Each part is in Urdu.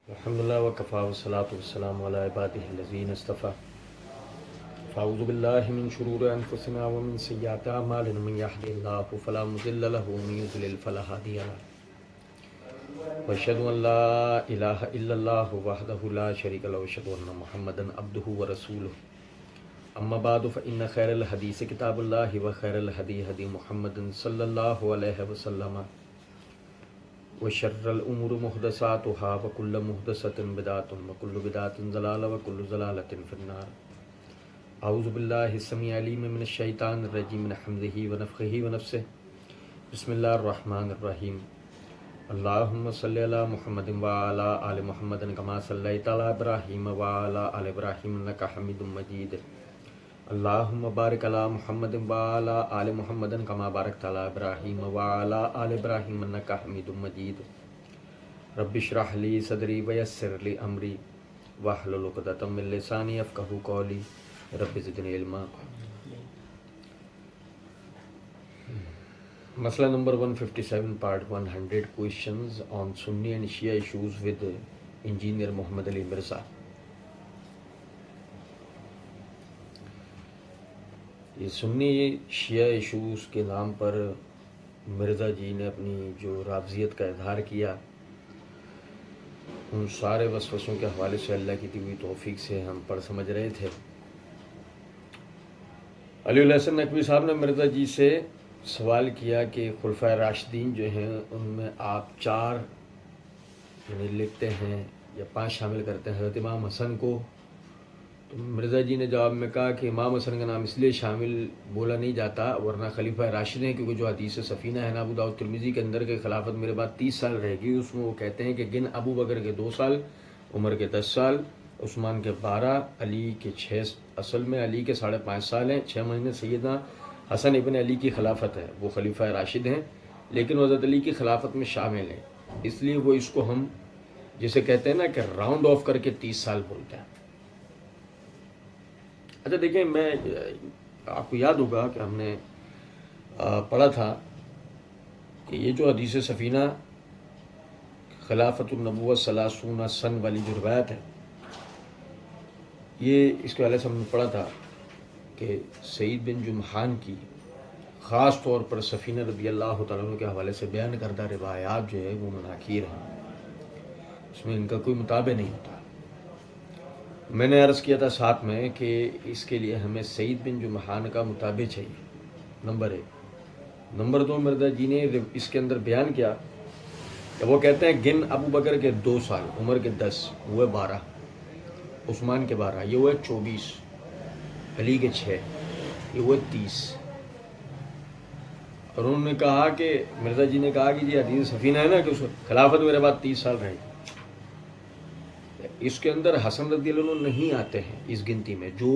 الحمدللہ وکفا والصلاۃ والسلام علی عبادہ الذین اصطفیٰ فاعوذ باللہ من شرور انفسنا ومن سیئات اعمالنا من یہدہ اللہ فلا مضل لہ ومن یضلل فلا ہادی لہ واشہد ان لا الہ الا اللہ وحدہ لا شریک لہ واشہد ان محمدا عبدہ ورسولہ اما بعد فان خیر الحدیث کتاب اللہ وخیر الہدی ہدی محمد صلی اللہ علیہ وسلم وشر الامور محدثاتها وكل محدثة بدعة وكل بدعة ضلالة وكل ضلالة في النار. اعوذ باللہ السمیع العلیم من الشیطان الرجیم من حمزہ ونفخہ ونفثہ. بسم اللہ الرحمن الرحیم. اللہم صلی علی محمد وعلی آل محمد کما صلیت علی ابراہیم وعلی آل ابراہیم انک حمید مجید. اللہم بارک علی محمد وعلی آل محمد کما بارکت علی ابراہیم وعلی آل ابراہیم انک حمید مجید. رب اشرح لی صدری ویسر لی امری واحلل عقدۃ من لسانی یفقہوا قولی. رب زدنی علما. مسئلہ number 157 part 100 questions on Sunni and Shia issues with engineer محمد علی مرزا. یہ سنی شیعہ ایشوز کے نام پر مرزا جی نے اپنی جو رافضیت کا اظہار کیا، ان سارے وسوسوں کے حوالے سے اللہ کی دی ہوئی توفیق سے ہم پڑھ سمجھ رہے تھے. علی الحسن نقوی صاحب نے مرزا جی سے سوال کیا کہ خلفائے راشدین جو ہیں ان میں آپ 4 یعنی لکھتے ہیں یا 5 شامل کرتے ہیں حضرت امام حسن کو. تو مرزا جی نے جواب میں کہا کہ امام حسن کا نام اس لیے شامل بولا نہیں جاتا ورنہ خلیفہ راشد ہیں، کیونکہ جو حدیث سفینہ ہے ابو داؤد ترمذی کے اندر کہ خلافت میرے بعد 30 سال رہے گی، اس میں وہ کہتے ہیں کہ گن ابو بکر کے 2 سال، عمر کے 10 سال، عثمان کے 12، علی کے 6، اصل میں علی کے 5.5 سال ہیں. 6 مہینے سیدنا حسن ابن علی کی خلافت ہے، وہ خلیفہ راشد ہیں لیکن حضرت علی کی خلافت میں شامل ہیں، اس لیے وہ اس کو ہم جسے کہتے ہیں نا کہ راؤنڈ آف کر کے 30 سال بولتے ہیں. اچھا دیکھیں، میں آپ کو یاد ہوگا کہ ہم نے پڑھا تھا کہ یہ جو حدیث سفینہ خلافت النبوت 30 سن والی جو روایت ہے، یہ اس کے حوالے سے ہم نے پڑھا تھا کہ سعید بن جمحان کی خاص طور پر سفینہ رضی اللہ تعالیٰ عنہ کے حوالے سے بیان کردہ روایات جو ہے وہ مناکیر ہیں، اس میں ان کا کوئی مطابع نہیں ہوتا. میں نے عرض کیا تھا ساتھ میں کہ اس کے لیے ہمیں سعید بن جمحان کا مطابع چاہیے، نمبر 1. نمبر 2، مرزا جی نے اس کے اندر بیان کیا کہ وہ کہتے ہیں گن ابو بکر کے 2 سال، عمر کے 10، ہوئے 12، عثمان کے 12، یہ ہوئے 24، علی کے 6، یہ ہوئے 30. اور انہوں نے کہا کہ مرزا جی نے کہا کہ یہ حدیث سفینہ ہے نا کہ اس خلافت میرے بعد 30 سال رہے گی، اس کے اندر حسن رضی اللہ عنہ نہیں آتے ہیں اس گنتی میں جو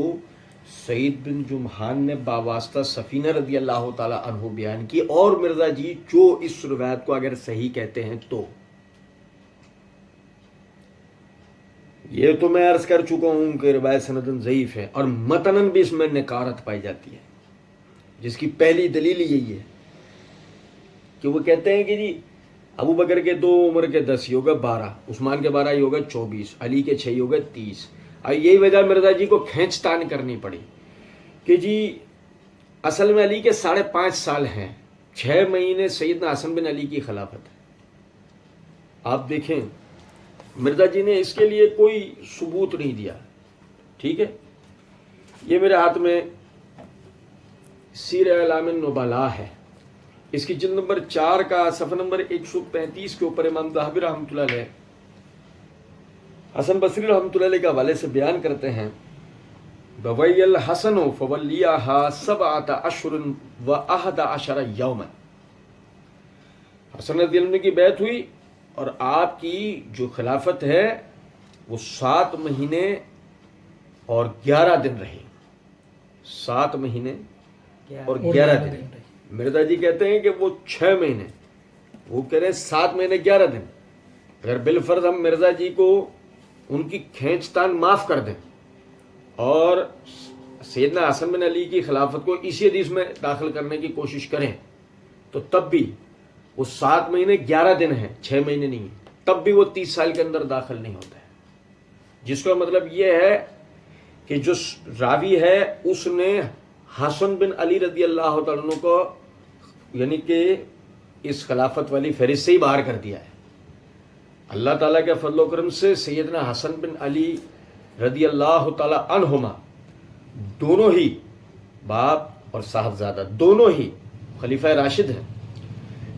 سعید بن جمحان نے باواسطہ سفینہ رضی اللہ تعالی عنہ بیان کی. اور مرزا جی جو اس روایت کو اگر صحیح کہتے ہیں تو یہ تو میں عرض کر چکا ہوں کہ روایت سندن ضعیف ہے اور متنن بھی اس میں نکارت پائی جاتی ہے، جس کی پہلی دلیل یہی ہے کہ وہ کہتے ہیں کہ جی ابو بکر کے 2، عمر کے 10، یہ ہوگا 12، عثمان کے 12، یہ ہوگا 24، علی کے 6، یہ ہوگا 30. اور یہی وجہ مرزا جی کو کھینچ تان کرنی پڑی کہ جی اصل میں علی کے 5.5 سال ہیں، 6 مہینے سیدنا حسن بن علی کی خلافت ہے. آپ دیکھیں مرزا جی نے اس کے لیے کوئی ثبوت نہیں دیا. ٹھیک ہے، یہ میرے ہاتھ میں سیر اعلام النبلاء ہے، اس کی جلد نمبر 4 کا صفحہ نمبر 135 کے اوپر امام ذہبی رحمۃ اللہ علیہ حسن بصری رحمۃ اللہ علیہ کے حوالے سے بیان کرتے ہیں بوی الحسن فولیہا 7 اشہر و 11 یوما. حسن رضی اللہ عنہ کی بیعت ہوئی اور آپ کی جو خلافت ہے وہ 7 مہینے اور 11 دن رہی. 7 مہینے اور 11 دن. مرزا جی کہتے ہیں کہ وہ 6 مہینے، وہ کہہ رہے ہیں 7 مہینے 11 دن. اگر بالفرض ہم مرزا جی کو ان کی کھینچ تان معاف کر دیں اور سیدنا حسن بن علی کی خلافت کو اسی حدیث میں داخل کرنے کی کوشش کریں تو تب بھی وہ 7 مہینے 11 دن ہیں، 6 مہینے نہیں ہیں. تب بھی وہ 30 سال کے اندر داخل نہیں ہوتا ہے، جس کا مطلب یہ ہے کہ جو راوی ہے اس نے حسن بن علی رضی اللہ تعالیٰ عنہ کو یعنی کہ اس خلافت والی فہرست سے ہی باہر کر دیا ہے۔ اللہ تعالیٰ کے فضل و کرم سے سیدنا حسن بن علی رضی اللہ تعالیٰ عنہما دونوں ہی باپ اور صاحبزادہ دونوں ہی خلیفہ راشد ہیں،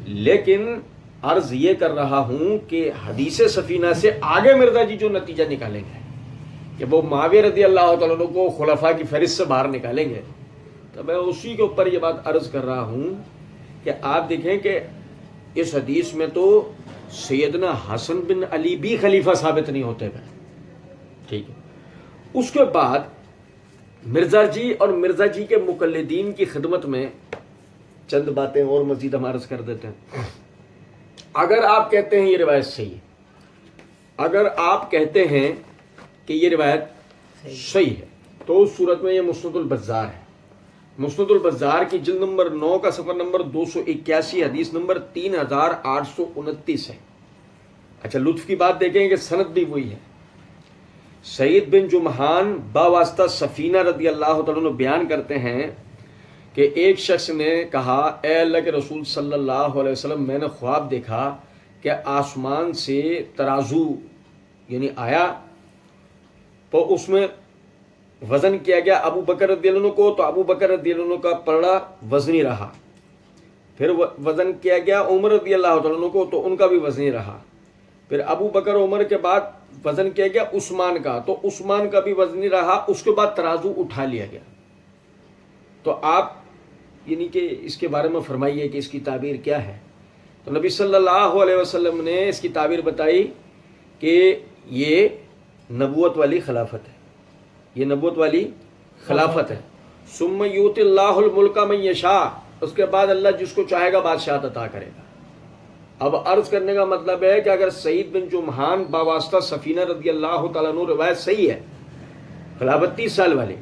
لیکن عرض یہ کر رہا ہوں کہ حدیث سفینہ سے آگے مرزا جی جو نتیجہ نکالیں گے کہ وہ معاویہ رضی اللہ تعالیٰ عنہ کو خلفاء کی فہرست سے باہر نکالیں گے، تو میں اسی کے اوپر یہ بات عرض کر رہا ہوں کہ آپ دیکھیں کہ اس حدیث میں تو سیدنا حسن بن علی بھی خلیفہ ثابت نہیں ہوتے گئے، ٹھیک ہے۔ اس کے بعد مرزا جی اور مرزا جی کے مقلدین کی خدمت میں چند باتیں اور مزید ہم عرض کر دیتے ہیں۔ اگر آپ کہتے ہیں یہ روایت صحیح ہے، اگر آپ کہتے ہیں کہ یہ روایت صحیح ہے، تو اس صورت میں یہ مسند البزار ہے۔ مسند البزار کی جلد نمبر 9 کا صفحہ نمبر 281 حدیث نمبر 3829 ہے۔ اچھا لطف کی بات دیکھیں کہ سند بھی وہی ہے۔ سعید بن جمحان باواسطہ سفینہ رضی اللہ تعالیٰ عنہ بیان کرتے ہیں کہ ایک شخص نے کہا اے اللہ کے رسول صلی اللہ علیہ وسلم، میں نے خواب دیکھا کہ آسمان سے ترازو یعنی آیا، تو اس میں وزن کیا گیا ابو بکر رضی اللہ عنہ کو، تو ابو بکر رضی اللہ عنہ کا پلڑا وزنی رہا، پھر وزن کیا گیا عمر رضی اللہ تعالیٰ عنہ کو، تو ان کا بھی وزنی رہا، پھر ابو بکر عمر کے بعد وزن کیا گیا عثمان کا، تو عثمان کا بھی وزنی رہا، اس کے بعد ترازو اٹھا لیا گیا۔ تو آپ یعنی کہ اس کے بارے میں فرمائیے کہ اس کی تعبیر کیا ہے؟ تو نبی صلی اللہ علیہ وسلم نے اس کی تعبیر بتائی کہ یہ نبوت والی خلافت ہے، یہ نبوت والی خلافت ہے۔ ثم یؤتی اللہ الملک من یشاء، اس کے بعد اللہ جس کو چاہے گا بادشاہت عطا کرے گا۔ اب عرض کرنے کا مطلب ہے کہ اگر سعید بن جمحان باواسطہ سفینہ رضی اللہ تعالیٰ عنہ روایت صحیح ہے خلافت 30 سال والی،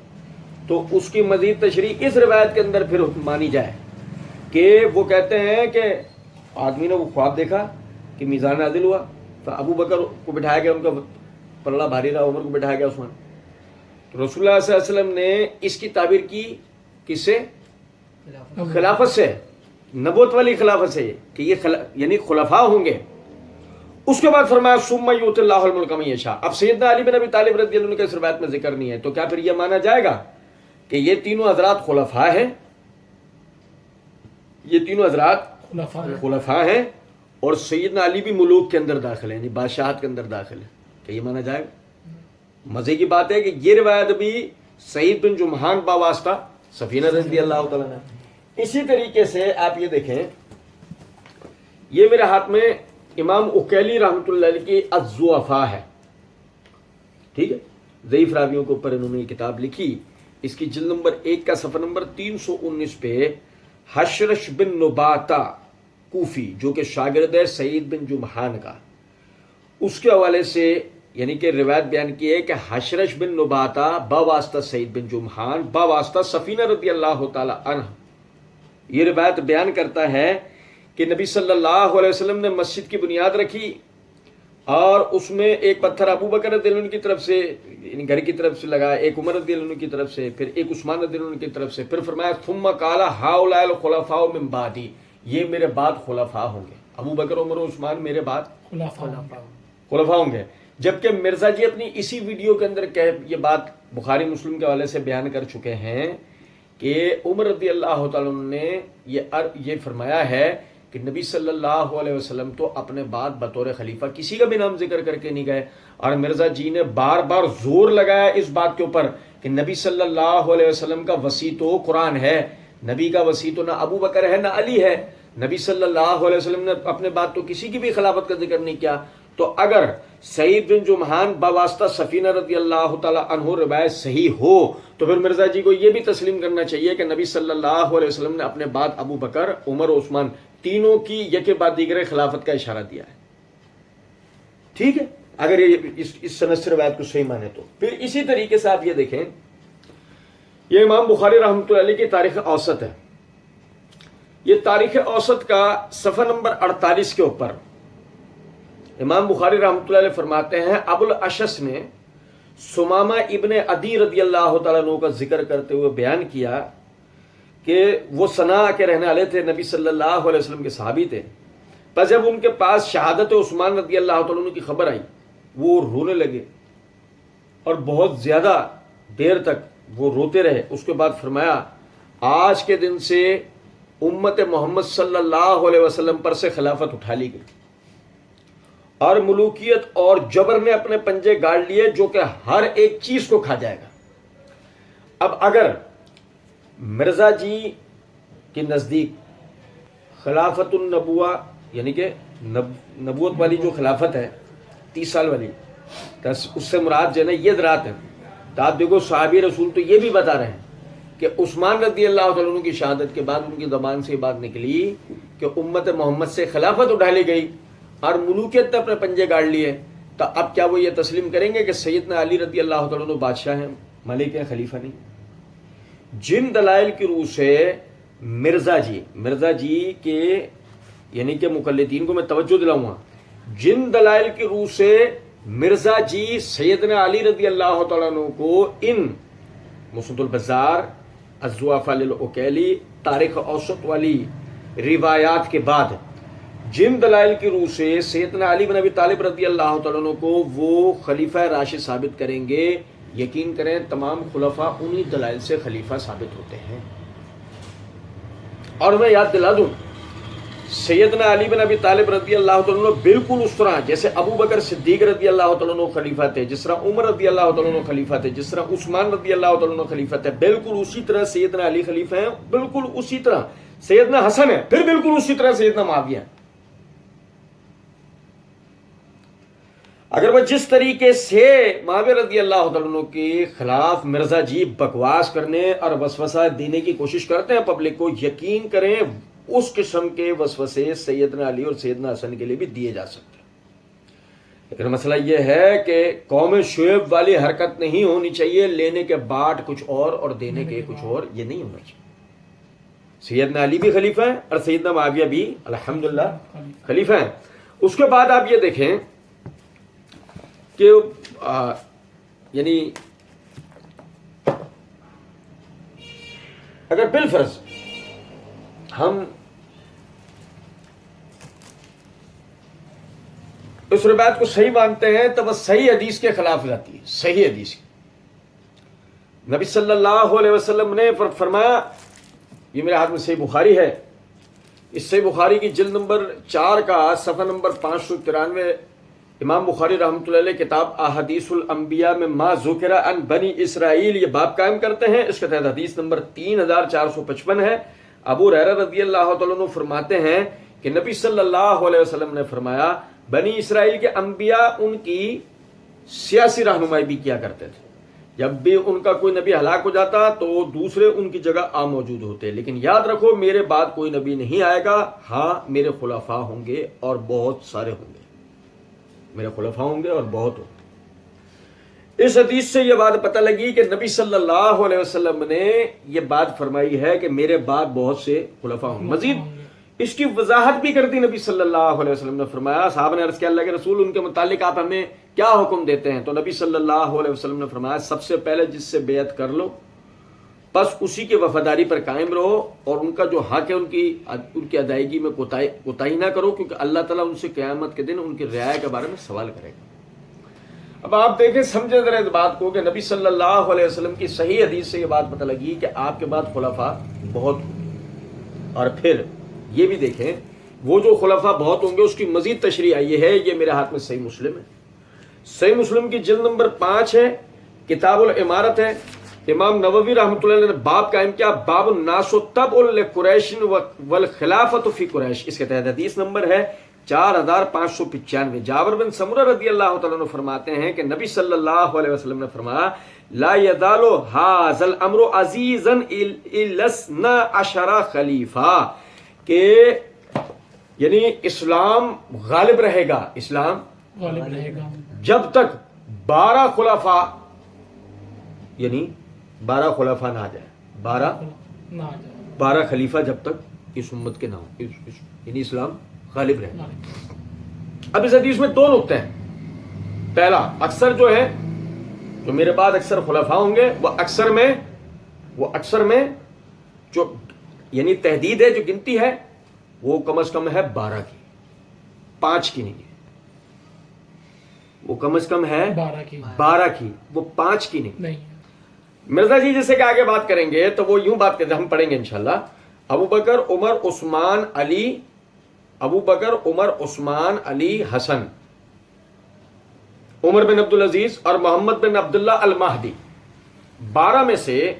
تو اس کی مزید تشریح اس روایت کے اندر پھر مانی جائے کہ وہ کہتے ہیں کہ آدمی نے وہ خواب دیکھا کہ میزان نازل ہوا، تو ابو بکر کو بٹھایا گیا، ان کا پلڑا بھاری رہا، عمر کو بٹھایا گیا عثمان۔ تو رسول اللہ صلی اللہ علیہ وسلم نے اس کی تعبیر کی کس سے؟ خلافت سے، نبوت والی خلافت سے، کہ یہ یعنی خلفاء ہوں گے۔ اس کے بعد فرمایا ثم یؤتی اللہ الملک من یشاء۔ اب سیدنا علی بن ابی طالب رضی اللہ عنہ کا اس روایت میں ذکر نہیں ہے، تو کیا پھر یہ مانا جائے گا کہ یہ تینوں حضرات خلفاء ہیں، یہ تینوں حضرات خلفاء ہیں اور سیدنا علی بھی ملوک کے اندر داخل ہیں، یعنی بادشاہت کے اندر داخل ہیں، کہ یہ مانا جائے گا؟ مزے کی بات ہے کہ یہ روایت بھی سعید بن جمحان باواسطہ سفینہ رضی اللہ تعالیٰ عنہ۔ اسی طریقے سے آپ یہ دیکھیں، یہ میرے ہاتھ میں امام اکیلی رحمۃ اللہ علیہ کی الضعفاء ہے، ٹھیک ہے، ضعیف راویوں کے اوپر انہوں نے یہ کتاب لکھی۔ اس کی جلد نمبر 1 کا صفحہ نمبر 319 پہ حشرش بن نباتہ کوفی، جو کہ شاگرد ہے سعید بن جمحان کا، اس کے حوالے سے یعنی کہ روایت بیان کی ہے کہ حشرش بن نباتہ باواسطہ سعید بن جمحان باواسطہ سفینہ رضی اللہ تعالی عنہ، یہ روایت بیان کرتا ہے کہ نبی صلی اللہ علیہ وسلم نے مسجد کی بنیاد رکھی اور اس میں ایک پتھر ابو بکر رضی اللہ عنہ کی طرف سے یعنی گھر کی طرف سے لگا، ایک عمر رضی اللہ عنہ کی طرف سے، پھر ایک عثمان رضی اللہ عنہ کی طرف سے، پھر فرمایا ثم قال هؤلاء الخلفاء من بعدی، یہ میرے بعد خلفاء ہوں گے، ابو بکر عمر و عثمان میرے بعد خلفاء ہوں گے۔ جبکہ مرزا جی اپنی اسی ویڈیو کے اندر یہ بات بخاری مسلم کے حوالے سے بیان کر چکے ہیں کہ عمر رضی اللہ تعالیٰ عنہ نے یہ فرمایا ہے کہ نبی صلی اللہ علیہ وسلم تو اپنے بعد بطور خلیفہ کسی کا بھی نام ذکر کر کے نہیں گئے، اور مرزا جی نے بار بار زور لگایا اس بات کے اوپر کہ نبی صلی اللہ علیہ وسلم کا وصی تو قرآن ہے، نبی کا وصی تو نہ ابو بکر ہے نہ علی ہے، نبی صلی اللہ علیہ وسلم نے اپنے بعد تو کسی کی بھی خلافت کا ذکر نہیں کیا۔ تو اگر سعید بن جمحان باواسطہ سفینہ رضی اللہ تعالی عنہ روایت صحیح ہو تو پھر مرزا جی کو یہ بھی تسلیم کرنا چاہیے کہ نبی صلی اللہ علیہ وسلم نے اپنے بعد ابو بکر، عمر و عثمان تینوں کی یکے بعد دیگر خلافت کا اشارہ دیا ہے، ٹھیک ہے، اگر یہ اس سند سے روایت کو صحیح مانے تو۔ پھر اسی طریقے سے آپ یہ دیکھیں، یہ امام بخاری رحمۃ اللہ علیہ کی تاریخ اوسط ہے، یہ تاریخ اوسط کا صفحہ نمبر 48 کے اوپر امام بخاری رحمۃ اللہ علیہ فرماتے ہیں ابو الاشس نے سمامہ ابن عدی رضی اللہ تعالیٰ عنہ کا ذکر کرتے ہوئے بیان کیا کہ وہ صنعاء کے رہنے والے تھے، نبی صلی اللہ علیہ وسلم کے صحابی تھے. پس جب ان کے پاس شہادت عثمان رضی اللہ تعالیٰ عنہ کی خبر آئی وہ رونے لگے اور بہت زیادہ دیر تک وہ روتے رہے. اس کے بعد فرمایا آج کے دن سے امت محمد صلی اللہ علیہ وسلم پر سے خلافت اٹھا لی گئی اور ملوکیت اور جبر نے اپنے پنجے گاڑ لیے جو کہ ہر ایک چیز کو کھا جائے گا. اب اگر مرزا جی کے نزدیک خلافت النبوہ یعنی کہ نبوت والی جو خلافت ہے 30 سال والی، اس سے مراد جو ہے نا یہ درات ہے. تو آپ دیکھو صحابی رسول تو یہ بھی بتا رہے ہیں کہ عثمان رضی اللہ تعالیٰ عنہ کی شہادت کے بعد ان کی زبان سے یہ بات نکلی کہ امت محمد سے خلافت اٹھا لی گئی اور ملوکیت نے اپنے پنجے گاڑ لیے. تو اب کیا وہ یہ تسلیم کریں گے کہ سیدنا علی رضی اللہ تعالیٰ عنہ بادشاہ ہیں، ملک ہیں، خلیفہ نہیں؟ جن دلائل کی روح سے مرزا جی کے یعنی کہ مقلدین کو میں توجہ دلاؤں گا، جن دلائل کی روح سے مرزا جی سیدنا علی رضی اللہ تعالیٰ عنہ کو ان مسند البزار، الضعفاء للعقیلی، تاریخ اوسط والی روایات کے بعد جن دلائل کی روح سے سیدنا علی بن ابی طالب رضی اللہ تعالیٰ عنہ کو وہ خلیفہ راشد ثابت کریں گے، یقین کریں تمام خلفاء انہی دلائل سے خلیفہ ثابت ہوتے ہیں. اور میں یاد دلا دوں سیدنا علی بن ابی طالب رضی اللہ تعالیٰ عنہ بالکل اس طرح جیسے ابو بکر صدیق رضی اللہ تعالیٰ عنہ خلیفہ تھے، جس طرح عمر رضی اللہ تعالیٰ عنہ خلیفہ تھے، جس طرح عثمان رضی اللہ تعالیٰ عنہ خلیفہ تھے، بالکل اسی طرح سیدنا علی خلیفہ ہیں، بالکل اسی طرح سیدنا حسن ہے، پھر بالکل اسی طرح سیدنا معاویہ ہیں. اگر وہ جس طریقے سے معاویہ رضی اللہ تعالیٰ عنہ کے خلاف مرزا جی بکواس کرنے اور وسوسہ دینے کی کوشش کرتے ہیں پبلک کو، یقین کریں اس قسم کے وسوسے سیدنا علی اور سیدنا حسن کے لیے بھی دیے جا سکتے ہیں. لیکن مسئلہ یہ ہے کہ قوم شعیب والی حرکت نہیں ہونی چاہیے، لینے کے بعد کچھ اور دینے کے کچھ اور، یہ نہیں ہونا چاہیے. سیدنا علی بھی خلیفہ ہیں اور سیدنا معاویہ بھی الحمدللہ خلیفہ ہیں. اس کے بعد آپ یہ دیکھیں کہ یعنی اگر بالفرض ہم اس روایت کو صحیح مانتے ہیں تو وہ صحیح حدیث کے خلاف جاتی ہے. صحیح حدیث نبی صلی اللہ علیہ وسلم نے فرمایا، یہ میرے ہاتھ میں صحیح بخاری ہے، اس صحیح بخاری کی جلد نمبر 4 کا صفحہ نمبر 593 امام بخاری رحمۃ اللہ علیہ کتاب احادیث الانبیاء میں ما ذکر عن بنی اسرائیل یہ باب قائم کرتے ہیں. اس کے تحت حدیث نمبر 3455 ہے. ابو ہریرہ رضی اللہ تعالیٰ عنہ فرماتے ہیں کہ نبی صلی اللہ علیہ وسلم نے فرمایا بنی اسرائیل کے انبیاء ان کی سیاسی رہنمائی بھی کیا کرتے تھے. جب بھی ان کا کوئی نبی ہلاک ہو جاتا تو دوسرے ان کی جگہ موجود ہوتے. لیکن یاد رکھو میرے بعد کوئی نبی نہیں آئے گا، ہاں میرے خلفاء ہوں گے اور بہت سارے ہوں گے، میرے خلفاء ہوں گے اور بہت ہوں گے. اس حدیث سے یہ بات پتہ لگی کہ نبی صلی اللہ علیہ وسلم نے یہ بات فرمائی ہے کہ میرے بعد بہت سے خلفاء ہوں گے. مزید اس کی وضاحت بھی کر دی نبی صلی اللہ علیہ وسلم نے. فرمایا صحابہ نے عرض کیا اللہ کے رسول ان کے متعلق آپ ہمیں کیا حکم دیتے ہیں؟ تو نبی صلی اللہ علیہ وسلم نے فرمایا سب سے پہلے جس سے بیعت کر لو بس اسی کی وفاداری پر قائم رہو اور ان کا جو حق ہے ان کی ادائیگی میں کوتاہی نہ کرو، کیونکہ اللہ تعالیٰ ان سے قیامت کے دن ان کی رعایا کے بارے میں سوال کرے گا. اب آپ دیکھیں سمجھے ذرا اس بات کو کہ نبی صلی اللہ علیہ وسلم کی صحیح حدیث سے یہ بات پتہ لگی کہ آپ کے بعد خلفاء بہت ہوں گے. اور پھر یہ بھی دیکھیں وہ جو خلفاء بہت ہوں گے اس کی مزید تشریح آئی ہے. یہ میرے ہاتھ میں صحیح مسلم ہے. صحیح مسلم کی جلد نمبر 5 ہے، کتاب العمارت ہے. امام نووی رحمۃ اللہ علیہ نے باب قائم کیا باب الناس تبع لقریش والخلافۃ فی قریش. اس کے تحت حدیث نمبر ہے 4595. جابر بن سمرہ رضی اللہ تعالیٰ عنہ فرماتے ہیں کہ نبی صلی اللہ علیہ وسلم نے فرمایا لا یزال ھذا الامر عزیزا الا 12 خلیفہ، کہ یعنی اسلام غالب رہے گا، اسلام غالب رہے گا جب تک 12 خلفاء یعنی 12 خلفاء نہ آ جائے، 12 خلیفہ جب تک اس امت کے نہ ہوں، یعنی اسلام غالب رہے. اب اس حدیث میں دو نقطے ہیں. پہلا، اکثر جو ہے جو میرے بعد اکثر خلفاء ہوں گے وہ اکثر میں جو یعنی تحدید ہے، جو گنتی ہے وہ کم از کم ہے 12 کی، 5 کی نہیں ہے. وہ کم از کم ہے 12 کی، وہ 5 کی نہیں. مرزا جی جیسے کہ آگے بات کریں گے تو وہ یوں بات کرتے، ہم پڑھیں گے انشاءاللہ. ابو بکر عمر عثمان علی حسن، عمر بن عبدالعزیز اور محمد بن عبداللہ المہدی، 12 میں سے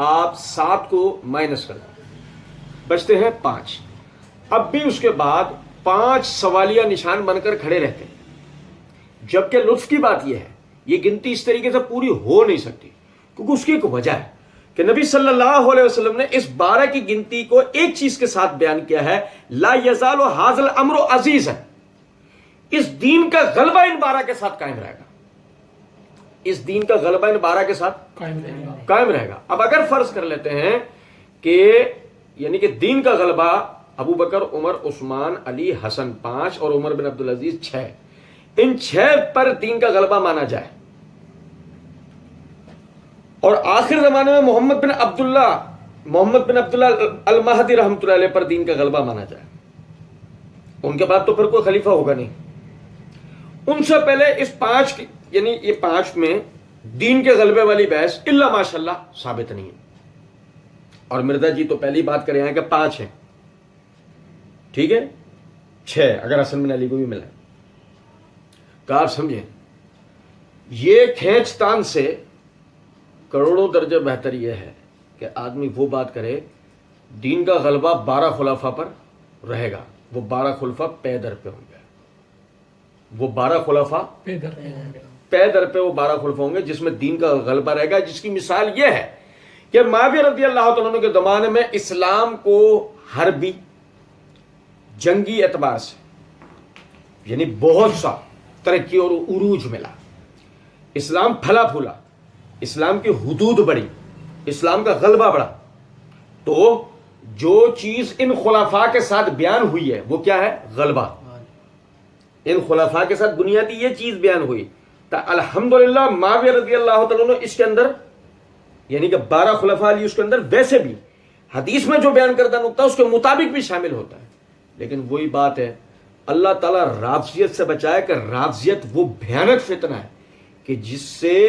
آپ 7 کو مائنس کر دیں، بچتے ہیں 5. اب بھی اس کے بعد 5 سوالیہ نشان بن کر کھڑے رہتے ہیں. جبکہ لطف کی بات یہ ہے، یہ گنتی اس طریقے سے پوری ہو نہیں سکتی، کیونکہ اس کی ایک وجہ ہے کہ نبی صلی اللہ علیہ وسلم نے اس 12 کی گنتی کو ایک چیز کے ساتھ بیان کیا ہے، لا یزال ھذا الامر عزیزا، اس دین کا غلبہ ان 12 کے ساتھ قائم رہے گا. اس دین کا غلبہ ان 12 کے ساتھ قائم رہے گا. اب اگر فرض کر لیتے ہیں کہ یعنی کہ دین کا غلبہ ابو بکر عمر عثمان علی حسن 5 اور عمر بن عبدالعزیز 6، ان 6 پر دین کا غلبہ مانا جائے، اور آخر زمانے میں محمد بن عبداللہ المہدی رحمۃ اللہ علیہ پر دین کا غلبہ مانا جائے، ان کے بعد تو پھر کوئی خلیفہ ہوگا نہیں. ان سے پہلے اس 5 یعنی یہ 5 میں دین کے غلبے والی بحث الا ماشاء اللہ ثابت نہیں ہے. اور مرزا جی تو پہلی بات کرے ہیں کہ 5 ہیں، ٹھیک ہے 6 اگر حسن بن علی کو بھی ملا. کہ آپ سمجھیں یہ کھینچ تان سے کروڑوں درجے بہتر یہ ہے کہ آدمی وہ بات کرے دین کا غلبہ 12 خلفاء پر رہے گا. وہ 12 خلفاء پے در پہ ہوں گے، وہ 12 خلفاء پے در پہ وہ 12 خلفاء ہوں گے جس میں دین کا غلبہ رہے گا. جس کی مثال یہ ہے کہ معاویہ رضی اللہ تعالیٰ عنہ کے زمانے میں اسلام کو حربی جنگی اعتبار سے یعنی بہت سا ترقی اور عروج ملا، اسلام پھلا پھولا، اسلام کی حدود بڑھی، اسلام کا غلبہ بڑھا. تو جو چیز ان خلفاء کے ساتھ بیان ہوئی ہے وہ کیا ہے؟ غلبہ. ان خلفاء کے ساتھ بنیادی یہ چیز بیان ہوئی. تو الحمدللہ معاویہ رضی اللہ تعالیٰ عنہ اس کے اندر یعنی کہ 12 خلفاء علی اس کے اندر ویسے بھی حدیث میں جو بیان کردہ نقطہ اس کے مطابق بھی شامل ہوتا ہے. لیکن وہی بات ہے، اللہ تعالیٰ رافضیت سے بچائے کہ رافضیت وہ بھیانک فتنہ ہے کہ جس سے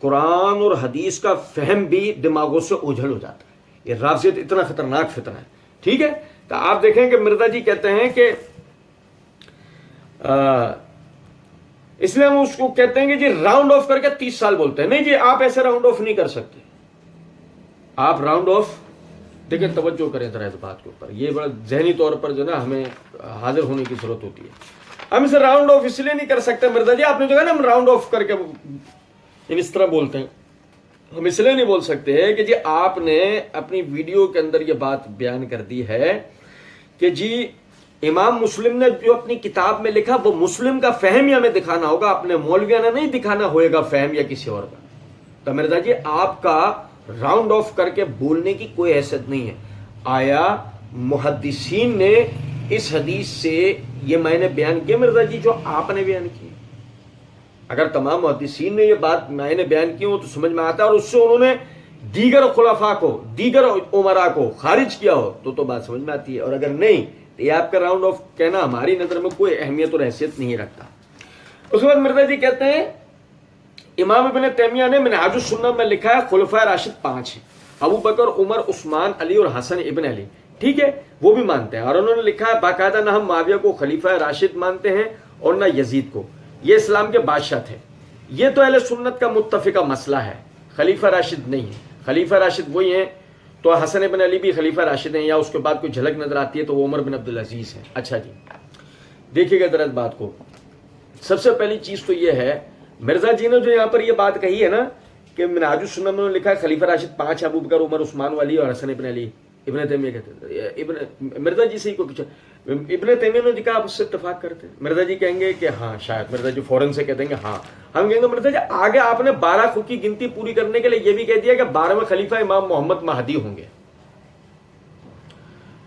قرآن اور حدیث کا فہم بھی دماغوں سے اوجھل ہو جاتا ہے. یہ رافضیت اتنا خطرناک فتنہ ہے. ٹھیک ہے، تو آپ دیکھیں کہ مرزا جی کہتے ہیں کہ اس لیے ہم اس کو کہتے ہیں کہ جی راؤنڈ آف کر کے 30 سال بولتے ہیں. نہیں جی آپ ایسے راؤنڈ آف نہیں کر سکتے. آپ راؤنڈ آف دیکھیں، توجہ کریں ذرا اس بات کے اوپر، یہ بڑا ذہنی طور پر جو نا ہمیں حاضر ہونے کی ضرورت ہوتی ہے. ہم اسے راؤنڈ آف اس لیے نہیں کر سکتے مرزا جی، آپ نے جو ہے نا ہم راؤنڈ آف کر کے اس طرح بولتے ہیں. ہم اس لیے نہیں بول سکتے کہ جی آپ نے اپنی ویڈیو کے اندر یہ بات بیان کر دی ہے کہ جی امام مسلم نے جو اپنی کتاب میں لکھا وہ مسلم کا فہم ہی ہمیں دکھانا ہوگا، اپنے مولویانہ نہیں دکھانا ہوئے گا فہم یا کسی اور کا. تو مرزا جی آپ کا راؤنڈ آف کر کے بولنے کی کوئی حیثیت نہیں ہے. آیا محدثین نے اس حدیث سے یہ میں نے بیان کیا مرزا جی جو آپ نے بیان کی؟ اگر تمام محدثین نے یہ بات میں نے بیان کی ہو تو سمجھ میں آتا ہے، اور اس سے انہوں نے دیگر خلفاء کو دیگر عمراء کو خارج کیا ہو تو بات سمجھ میں آتی ہے. اور اگر نہیں تو یہ آپ کا راؤنڈ آف کہنا ہماری نظر میں کوئی اہمیت اور حیثیت نہیں رکھتا. اس کے بعد مرزا جی کہتے ہیں امام ابن تیمیہ نے منہاج السنہ میں لکھا ہے خلفائے راشد 5 ہیں، ابو بکر عمر عثمان علی اور حسن ابن علی. ٹھیک ہے، وہ بھی مانتے ہیں، اور انہوں نے لکھا ہے باقاعدہ نہ ہم معاویہ کو خلیفہ راشد مانتے ہیں اور نہ یزید کو، یہ اسلام کے بادشاہ تھے. یہ تو اہل سنت کا متفقہ مسئلہ ہے، خلیفہ راشد نہیں ہے. خلیفہ راشد وہی ہیں تو حسن ابن علی بھی خلیفہ راشد ہیں، یا اس کے بعد کوئی جھلک نظر آتی ہے تو وہ عمر بن عبدالعزیز ہیں. اچھا جی دیکھیے گا ذرا اس بات کو. سب سے پہلی چیز تو یہ ہے مرزا جی نے جو یہاں پر یہ بات کہی ہے نا کہ منہاج السنہ میں لکھا ہے خلیفہ راشد 5 ابو بکر عمر عثمان علی اور حسن ابن علی. ابن تیمیہ کہتے ہیں مرزا جی سے ہی کوئی پوچھا ابن تیمیہ نے کہا آپ اس سے اتفاق کرتے ہیں؟ مرزا جی کہیں گے کہ ہاں شاید. مرزا جی فوراً سے کہتے ہیں کہ ہاں. ہم کہیں گے مرزا جی آگے آپ نے 12 خود کی گنتی پوری کرنے کے لیے یہ بھی کہہ دیا کہ 12ویں خلیفہ امام محمد مہدی ہوں گے.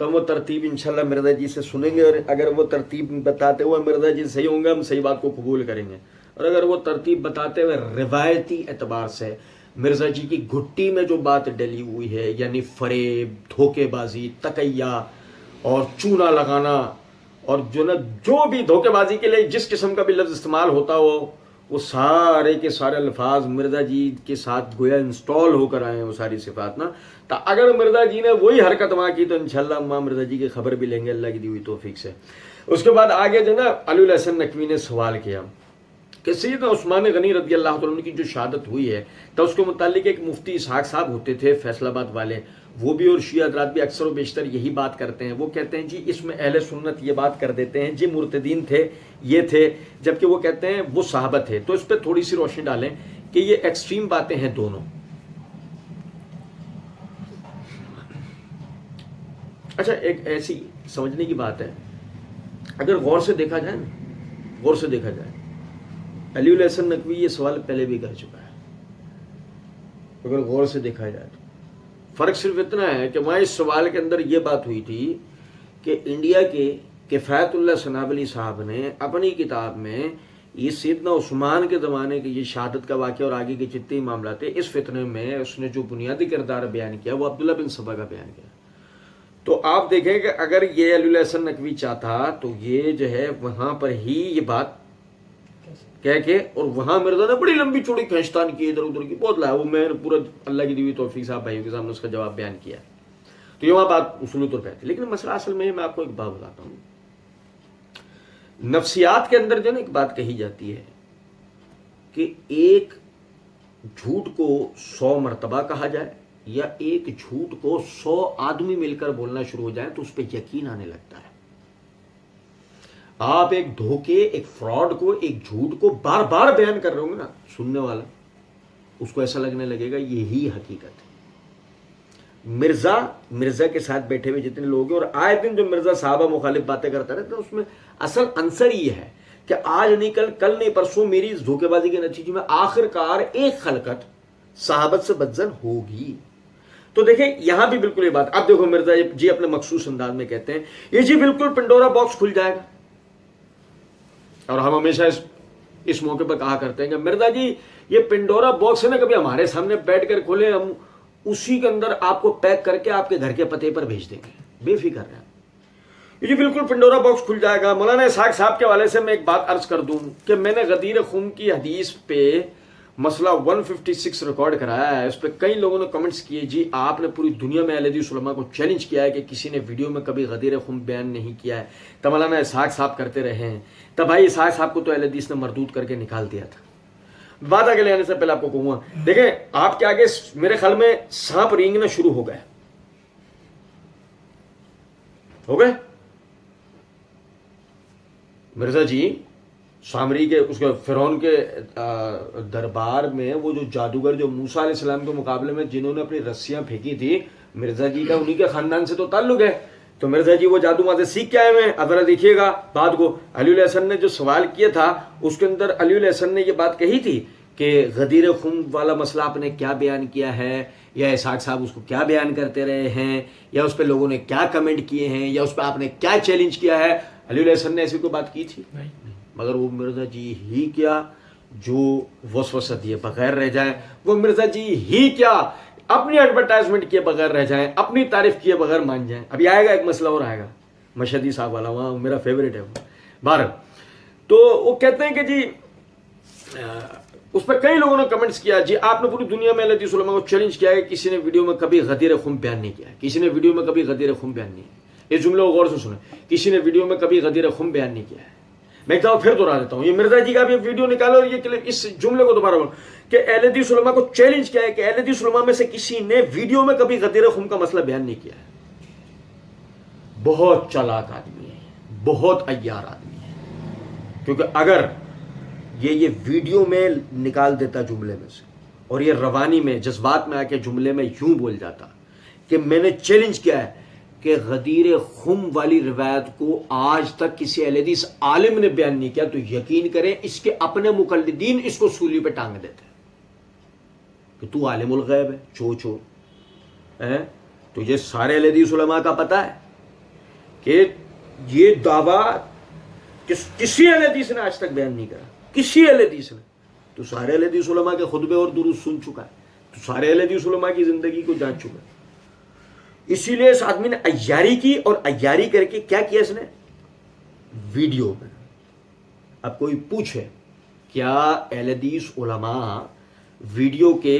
تو ہم وہ ترتیب انشاءاللہ مرزا جی سے سنیں گے، اور اگر وہ ترتیب بتاتے ہوئے مرزا جی صحیح ہوں گے ہم صحیح بات کو قبول کریں گے، اور اگر وہ ترتیب بتاتے ہوئے روایتی اعتبار سے مرزا جی کی گھٹی میں جو بات ڈلی ہوئی ہے، یعنی فریب، دھوکے بازی، تقیہ اور چونا لگانا، اور جو بھی دھوکے بازی کے لیے جس قسم کا بھی لفظ استعمال ہوتا ہو، وہ سارے کے سارے الفاظ مرزا جی کے ساتھ گویا انسٹال ہو کر آئے ہیں وہ ساری صفات نا. تو اگر مرزا جی نے وہی حرکت وہاں کی تو انشاءاللہ ہم مرزا جی کی خبر بھی لیں گے اللہ کی دی ہوئی توفیق سے. اس کے بعد آگے جو نا علی الحسن نقوی نے سوال کیا کہ سیدنا عثمان غنی رضی اللہ تعالیٰ کی جو شہادت ہوئی ہے تو اس کے متعلق ایک مفتی اسحاق صاحب ہوتے تھے فیصل آباد والے، وہ بھی اور شیعہ حضرات بھی اکثر و بیشتر یہی بات کرتے ہیں. وہ کہتے ہیں جی اس میں اہل سنت یہ بات کر دیتے ہیں جی مرتدین تھے یہ تھے، جبکہ وہ کہتے ہیں وہ صحابہ تھے. تو اس پہ تھوڑی سی روشنی ڈالیں کہ یہ ایکسٹریم باتیں ہیں دونوں. اچھا ایک ایسی سمجھنے کی بات ہے، اگر غور سے دیکھا جائے نا، غور سے دیکھا جائے، علی الحسن نقوی یہ سوال پہلے بھی کر چکا ہے. اگر غور سے دیکھا جائے تو فرق صرف اتنا ہے کہ وہاں اس سوال کے اندر یہ بات ہوئی تھی کہ انڈیا کے کفایت اللہ سنابلی صاحب نے اپنی کتاب میں یہ سیدنا عثمان کے زمانے کی یہ شہادت کا واقعہ اور آگے کے جتنے معاملات ہیں اس فتنے میں اس نے جو بنیادی کردار بیان کیا وہ عبداللہ بن سبا کا بیان کیا. تو آپ دیکھیں کہ اگر یہ علی الحسن نقوی چاہتا تو یہ جو ہے وہاں پر ہی یہ بات کہہ کے، اور وہاں مرزا نے بڑی لمبی چوڑی کھینچتان کی ادھر ادھر کی بہت لایا، وہ میں نے پورا اللہ کی دی ہوئی توفیق صاحب بھائیوں کے سامنے اس کا جواب بیان کیا. تو یہ وہاں بات اصولی طور پہ تھی. لیکن مسئلہ اصل میں آپ کو ایک بات بتاتا ہوں، نفسیات کے اندر جو نا ایک بات کہی جاتی ہے کہ ایک جھوٹ کو 100 مرتبہ کہا جائے یا ایک جھوٹ کو 100 آدمی مل کر بولنا شروع ہو جائے تو اس پہ یقین آنے لگتا ہے. آپ ایک دھوکے، ایک فراڈ کو، ایک جھوٹ کو بار بار بیان کر رہے ہوں گے نا، سننے والا اس کو ایسا لگنے لگے گا یہی حقیقت ہے. مرزا کے ساتھ بیٹھے ہوئے جتنے لوگ ہیں اور آئے دن جو مرزا صحابہ مخالف باتیں کرتا رہتا ہے، اس میں اصل عنصر یہ ہے کہ آج نہیں کل نہیں پرسوں میری اس دھوکے بازی کے نتیجے میں آخر کار ایک خلقت صحابت سے بدزن ہوگی. تو دیکھیں یہاں بھی بالکل یہ بات. اب دیکھو مرزا جی اپنے مخصوص انداز میں کہتے ہیں یہ جی بالکل پنڈورا باکس کھل جائے گا، اور ہم ہمیشہ اس موقع پر کہا کرتے ہیں کہ مرزا جی یہ پنڈورا باکس ہے نا، کبھی ہمارے سامنے بیٹھ کر کھولے، ہم اسی کے اندر آپ کو پیک کر کے آپ کے گھر کے پتے پر بھیج دیں گے، بے فکر رہیں. یہ جی بالکل پنڈورا باکس کھل جائے گا. مولانا اسحاق صاحب کے حوالے سے میں ایک بات عرض کر دوں کہ میں نے غدیر خم کی حدیث پہ مسئلہ 156 ریکارڈ کرایا ہے. اس پہ کئی لوگوں نے کمنٹس کیے جی آپ نے پوری دنیا میں اہل حدیث علماء کو چیلنج کیا ہے کہ کسی نے ویڈیو میں کبھی غدیر خم بیان نہیں کیا ہے. تو مولانا اسحاق صاحب کرتے رہے ہیں. تب بھائی اسحاق صاحب کو تو اہل حدیث نے مردود کر کے نکال دیا تھا. بات آگے لے آنے سے پہلے آپ کو کہوں گا، دیکھیں آپ کے آگے میرے خیال میں سانپ رینگنا شروع ہو گئے. مرزا جی سامری کے اس کے فرعون کے دربار میں وہ جو جادوگر جو موسیٰ علیہ السلام کے مقابلے میں جنہوں نے اپنی رسیاں پھینکی تھی، مرزا جی کا انہی کے خاندان سے تو تعلق ہے. تو مرزا جی وہ جادو وہاں سے سیکھ کے آئے ہوئے ہیں. اب ذرا دیکھیے گا بات کو. علی الحسن نے جو سوال کیا تھا اس کے اندر علی الحسن نے یہ بات کہی تھی کہ غدیر خم والا مسئلہ آپ نے کیا بیان کیا ہے، یا اسحاق صاحب اس کو کیا بیان کرتے رہے ہیں، یا اس پہ لوگوں نے کیا کمنٹ کیے ہیں، یا اس پہ آپ نے کیا چیلنج کیا ہے. علی الحسن نے ایسی کوئی بات کی تھی؟ مگر وہ مرزا جی ہی کیا جو وسوسہ دیے بغیر رہ جائیں، وہ مرزا جی ہی کیا اپنی ایڈورٹائزمنٹ کیے بغیر رہ جائیں، اپنی تعریف کیے بغیر مان جائیں. ابھی آئے گا ایک مسئلہ اور آئے گا مشہدی صاحب والا، وہاں میرا فیوریٹ ہے وہ بہرحال. تو وہ کہتے ہیں کہ جی اس پر کئی لوگوں نے کمنٹس کیا جی آپ نے پوری دنیا میں اہل حدیث علماء کو چیلنج کیا ہے کہ کسی نے ویڈیو میں کبھی غدیر خم بیان نہیں کیا ہے، کسی نے ویڈیو میں کبھی غدیر خم بیان نہیں ہے. اس جملے کو غور سے سنیں، کسی نے ویڈیو میں کبھی غدیر خم بیان نہیں کیا ہے. میں ایک دفعہ پھر دوہرا دیتا ہوں، یہ مرزا جی کا بھی ویڈیو نکالو اور یہ اس جملے کو دوبارہ بولو کہ اہل حدیث علماء کو چیلنج کیا ہے کہ اہل حدیث علماء میں سے کسی نے ویڈیو میں کبھی غدیر خم کا مسئلہ بیان نہیں کیا ہے. بہت چالاک آدمی ہے، بہت عیار آدمی ہے. کیونکہ اگر یہ ویڈیو میں نکال دیتا جملے میں سے اور یہ روانی میں جذبات میں آ کے جملے میں یوں بول جاتا کہ میں نے چیلنج کیا ہے کہ غدیر خم والی روایت کو آج تک کسی اہل حدیث عالم نے بیان نہیں کیا، تو یقین کریں اس کے اپنے مقلدین اس کو سولی پہ ٹانگ دیتے ہیں کہ تو عالم الغیب ہے، چور تجھے سارے اہل حدیث علماء کا پتہ ہے. کہ یہ دعویٰ کسی اہل حدیث نے آج تک بیان نہیں کرا, کسی اہل حدیث نے. تو سارے اہل حدیث علماء کے خطبے اور دروس سن چکا ہے, تو سارے اہل حدیث علماء کی زندگی کو جان چکا ہے. اسی لیے اس آدمی نے عیاری کی, اور عیاری کر کے کیا کیا اس نے, ویڈیو میں. اب کوئی پوچھے کیا اہل حدیث علماء ویڈیو کے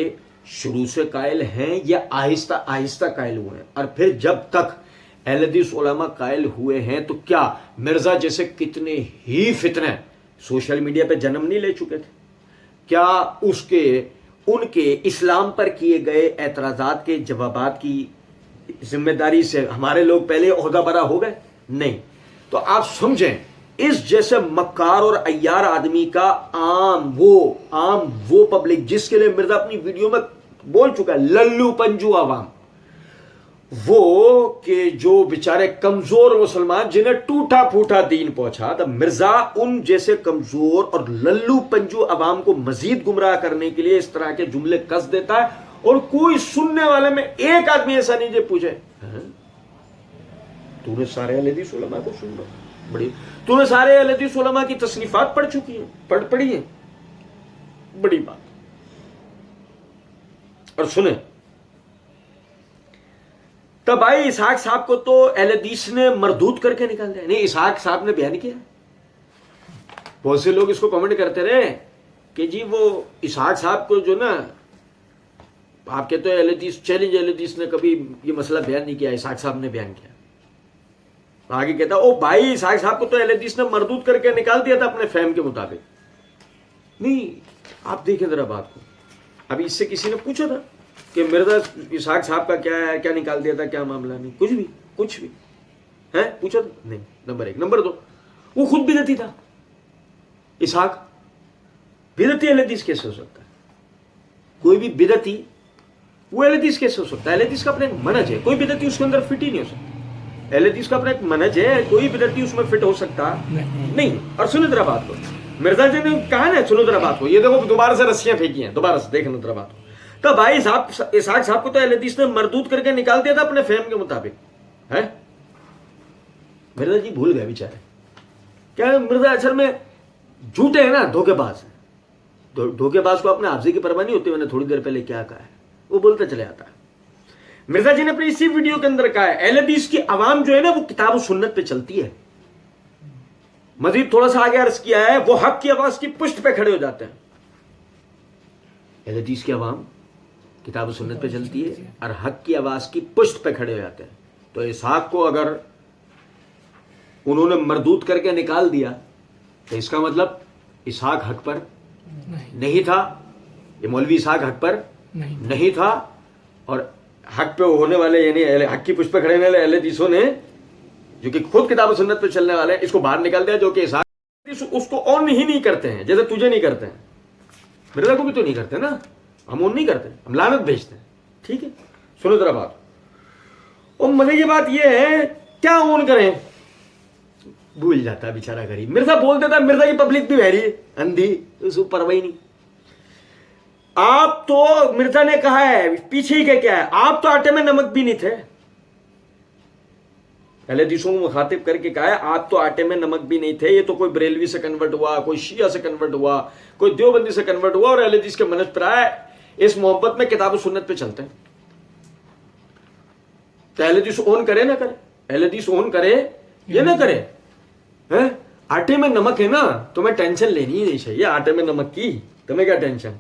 شروع سے قائل ہیں یا آہستہ آہستہ قائل ہوئے ہیں؟ اور پھر جب تک اہل حدیث علماء قائل ہوئے ہیں تو کیا مرزا جیسے کتنے ہی فتنے سوشل میڈیا پہ جنم نہیں لے چکے تھے؟ کیا ان کے اسلام پر کیے گئے اعتراضات کے جوابات کی ذمہ داری سے ہمارے لوگ پہلے عہدہ برا ہو گئے؟ نہیں. تو آپ سمجھیں اس جیسے مکار اور عیار آدمی کا عام وہ پبلک جس کے لیے مرزا اپنی ویڈیو میں بول چکا ہے للو پنجو عوام, وہ کہ جو بیچارے کمزور مسلمان جنہیں ٹوٹا پھوٹا دین پہنچا, تو مرزا ان جیسے کمزور اور للو پنجو عوام کو مزید گمراہ کرنے کے لیے اس طرح کے جملے کس دیتا ہے. اور کوئی سننے والے میں ایک آدمی ایسا نہیں جو پوچھے تو نے سارے اہل حدیث علماء کو سن لو, بڑی تو نے سارے اہل حدیث علماء کی تصنیفات پڑھی ہیں, بڑی بات. اور سنیں تو بھائی اسحاق صاحب کو تو اہل حدیث نے مردود کر کے نکال دیا. نہیں, اسحاق صاحب نے بیان کیا. بہت سے لوگ اس کو کمنٹ کرتے رہے کہ جی وہ اسحاق صاحب کو جو نا آپ کہتے ہیں اہل حدیث چیلنج, اہل حدیث نے کبھی یہ مسئلہ بیان نہیں کیا, اسحاق صاحب نے بیان کیا. آگے کہتا او بھائی اسحاق صاحب کو تو اہل حدیث نے مردود کر کے نکال دیا تھا اپنے فہم کے مطابق. نہیں, آپ دیکھیں ذرا بات کو. ابھی اس سے کسی نے پوچھا تھا کہ مرزا اسحاق صاحب کا کیا ہے, کیا نکال دیا تھا, کیا معاملہ؟ نہیں, کچھ بھی ہے پوچھا تھا نہیں. نمبر 1. نمبر 2, وہ خود بدعتی تھا. اسحاق بدعتی اہل حدیث کیسے ہو سکتا ہے؟ کوئی بھی بدعتی وہ اہل حدیث کیسے ہو سکتا ہے؟ اہل حدیث کا اپنا ایک منہج ہے, کوئی بدعتی اس کے اندر فٹ ہی نہیں ہو سکتا. اہل حدیث کا اپنا ایک منہج ہے, کوئی بدعتی اس میں فٹ ہو سکتا نہیں. اور سنو ذرا بات کو, مرزا جی نے کہا نا, سنو ذرا بات کو, یہ دیکھو دوبارہ سے رسیاں پھینکی ہیں, دوبارہ سے دیکھنا ذرا بات کو. تو بھائی اسحاق صاحب کو تو اہل حدیث نے مردود کر کے نکال دیا تھا اپنے فہم کے مطابق ہے. مرزا جی بھول گئے بیچارے. کیا مرزا اصل میں جھوٹے ہیں نا, دھوکے باز ہیں. دھوکے باز کو اپنے حافظے کی پرواہ نہیں ہوتی. میں نے تھوڑی دیر پہلے کیا کہا ہے وہ بولتے چلے آتا ہے. مرزا جی نے اپنی اسی ویڈیو کے اندر کہا ہے اہل حدیث کی عوام جو ہے نا وہ کتاب و سنت پہ چلتی ہے. مزید تھوڑا سا آگے عرض کیا ہے وہ حق کی آواز کی پشت پہ کھڑے ہو جاتے ہیں. اہل حدیث کی عوام کتاب و سنت پہ چلتی ہے اور حق کی آواز کی پشت پہ کھڑے ہو جاتے ہیں. تو اسحاق کو اگر انہوں نے مردود کر کے نکال دیا تو اس کا مطلب اسحاق حق پر نہیں تھا, یہ مولوی اسحاق حق پر نہیں تھا. اور حق پہ ہونے والے یعنی حق کی پشت پہ کھڑے ہونے والے اہل حدیثوں نے جو کہ خود کتاب و سنت پہ چلنے والے ہیں اس کو باہر نکال دیا, جو کہ اسحاق اس کو آن ہی نہیں کرتے ہیں, جیسے تجھے نہیں کرتے ہیں, مرزا کو بھی تو نہیں کرتے نا, ہم آن نہیں کرتے, ہم لعنت بھیجتے ہیں. ٹھیک ہے, سنو ذرا بات. اور مزے کی بات یہ ہے کیا آن کریں, بھول جاتا ہے بیچارہ غریب. مرزا بول دیتا, مرزا کی پبلک بھی بہری ہے, اندھی, اس کو پرواہ ہی نہیں. آپ تو مرزا نے کہا ہے پیچھے ہی کیا ہے, آپ تو آٹے میں نمک بھی نہیں تھے. اہل حدیثوں کو مخاطب کر کے کہا ہے آپ تو آٹے میں نمک بھی نہیں تھے. یہ تو کوئی بریلوی سے کنورٹ ہوا, کوئی شیعہ سے کنورٹ ہوا, کوئی دیوبندی سے کنورٹ ہوا اور اہل حدیث کے منہج پر آئے. اس محبت میں کتاب و سنت پہ چلتے ہیں. تو اہل حدیث اون کرے نہ کرے, اہل حدیث اون کرے یا نہ کرے, آٹے میں نمک ہے نا, تمہیں ٹینشن لینی ہی نہیں چاہیے آٹے میں نمک کی. تمہیں کیا ٹینشن,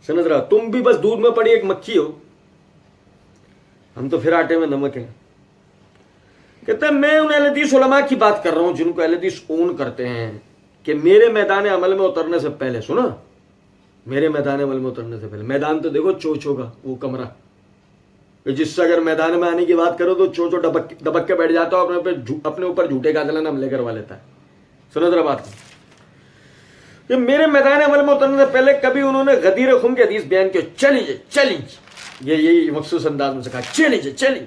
سمجھ رہا, تم بھی بس دودھ میں پڑی ایک مکھی ہو, ہم تو پھر آٹے میں نمک ہیں. کہتے ہیں میں ان اہل حدیث علماء کی بات کر رہا ہوں جن کو اہل حدیث اون کرتے ہیں کہ میرے میدان عمل میں اترنے سے پہلے, سنا, میرے میدان عمل میں اترنے سے پہلے, میدان تو دیکھو چوچو کا وہ کمرہ, جس سے اگر میدان میں آنے کی بات کرو تو چوچو دبک کے بیٹھ جاتا ہے, اپنے اوپر جھوٹے کا دلن حملے کروا لیتا ہے. سنو ذرا بات کہ میرے میدان عمل میں اترنے سے پہلے کبھی انہوں نے غدیر خون کی حدیث بیان کی, چیلنج, یہی مخصوص انداز میں سے کہا چیلنج.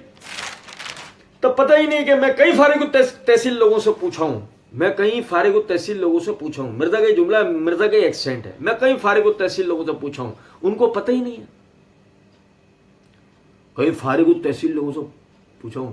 تو پتہ ہی نہیں کہ میں کئی فارغ التحصیل لوگوں سے پوچھا ہوں, مرزا کا جملہ, مرزا کا ایکسینٹ ہے, میں کئی فارغ التحصیل لوگوں سے پوچھا ہوں, ان کو پتہ ہی نہیں ہے. کئی فارغ التحصیل لوگوں سے پوچھا ہوں,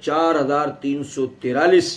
4343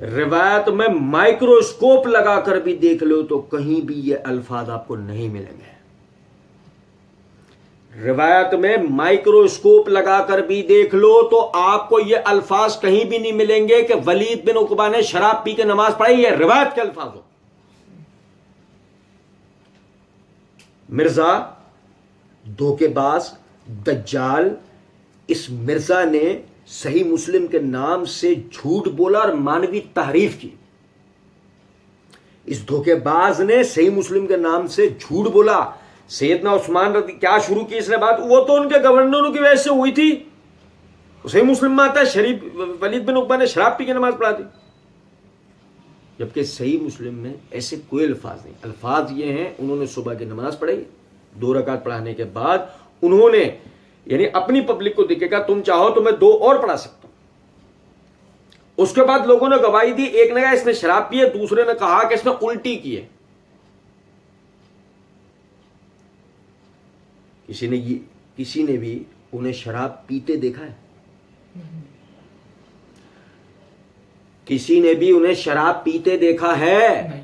روایت میں مائکروسکوپ لگا کر بھی دیکھ لو تو کہیں بھی یہ الفاظ آپ کو نہیں ملیں گے. روایت میں مائکروسکوپ لگا کر بھی دیکھ لو تو آپ کو یہ الفاظ کہیں بھی نہیں ملیں گے کہ ولید بن عقبہ نے شراب پی کے نماز پڑھی. یہ روایت کے الفاظ ہو. مرزا دھوکے باز دجال، اس مرزا نے صحیح مسلم کے نام سے جھوٹ بولا اور مانوی تحریف کی. اس دھوکے باز نے صحیح مسلم کے نام سے جھوٹ بولا. سیدنا عثمان رضی کیا شروع کی اس نے بات؟ وہ تو ان کے گورنروں کی وجہ سے ہوئی تھی. صحیح مسلم میں آتا ہے شریف ولید بن عقبہ نے شراب پی کے نماز پڑھا دی، جبکہ صحیح مسلم میں ایسے کوئی الفاظ نہیں. الفاظ یہ ہیں انہوں نے صبح کی نماز پڑھی، 2 رکعت پڑھانے کے بعد انہوں نے یعنی اپنی پبلک کو دیکھے گا تم چاہو تو میں 2 اور پڑھا سکتا ہوں. اس کے بعد لوگوں نے گواہی دی، ایک نے کہا اس نے شراب پی ہے، دوسرے نے کہا کہ اس نے الٹی کی ہے. کسی نے بھی انہیں شراب پیتے دیکھا ہے؟ کسی نے بھی انہیں شراب پیتے دیکھا ہے؟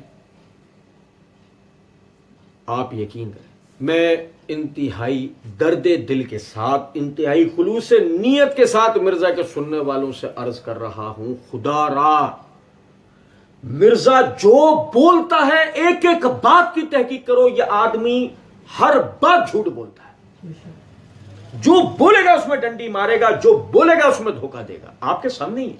آپ یقین کریں میں انتہائی درد دل کے ساتھ، انتہائی خلوص نیت کے ساتھ مرزا کے سننے والوں سے عرض کر رہا ہوں، خدا را مرزا جو بولتا ہے ایک ایک بات کی تحقیق کرو. یہ آدمی ہر بات جھوٹ بولتا ہے. جو بولے گا اس میں ڈنڈی مارے گا، جو بولے گا اس میں دھوکہ دے گا. آپ کے سامنے ہی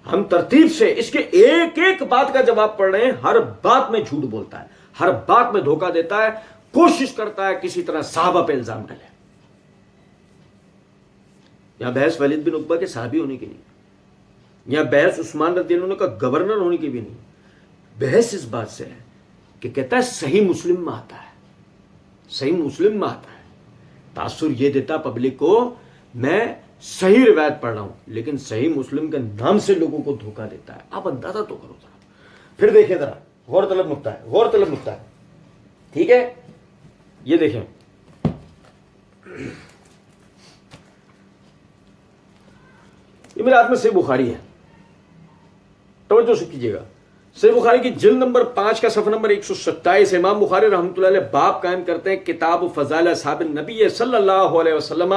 ہم ترتیب سے اس کے ایک ایک بات کا جواب پڑھ رہے ہیں. ہر بات میں جھوٹ بولتا ہے، ہر بات میں دھوکہ دیتا ہے، کوشش کرتا ہے کسی طرح صحابہ پہ الزام ڈالے. یہاں بحث ولید بن عقبہ کے صحابی ہونے کی نہیں، یہاں بحث عثمان رضی اللہ عنہ کا گورنر ہونے کی بھی نہیں. بحث اس بات سے ہے کہ کہتا ہے صحیح مسلم میں آتا ہے، صحیح مسلم میں آتا ہے. تاثر یہ دیتا پبلک کو میں صحیح روایت پڑھ رہا ہوں، لیکن صحیح مسلم کے نام سے لوگوں کو دھوکہ دیتا ہے. آپ اندازہ تو کرو ذرا. پھر دیکھیں ذرا، غور طلب نقطہ ہے، غور طلب نقطہ ہے. ٹھیک ہے، یہ دیکھیں یہ میرے ہاتھ میں صحیح بخاری ہے، توجہ سے کیجیے گا. صحیح بخاری کی جلد نمبر 5 کا صفحہ نمبر 127. امام بخاری رحمۃ اللہ علیہ باب قائم کرتے ہیں کتاب فضائل اصحاب النبی صلی اللہ علیہ وسلم.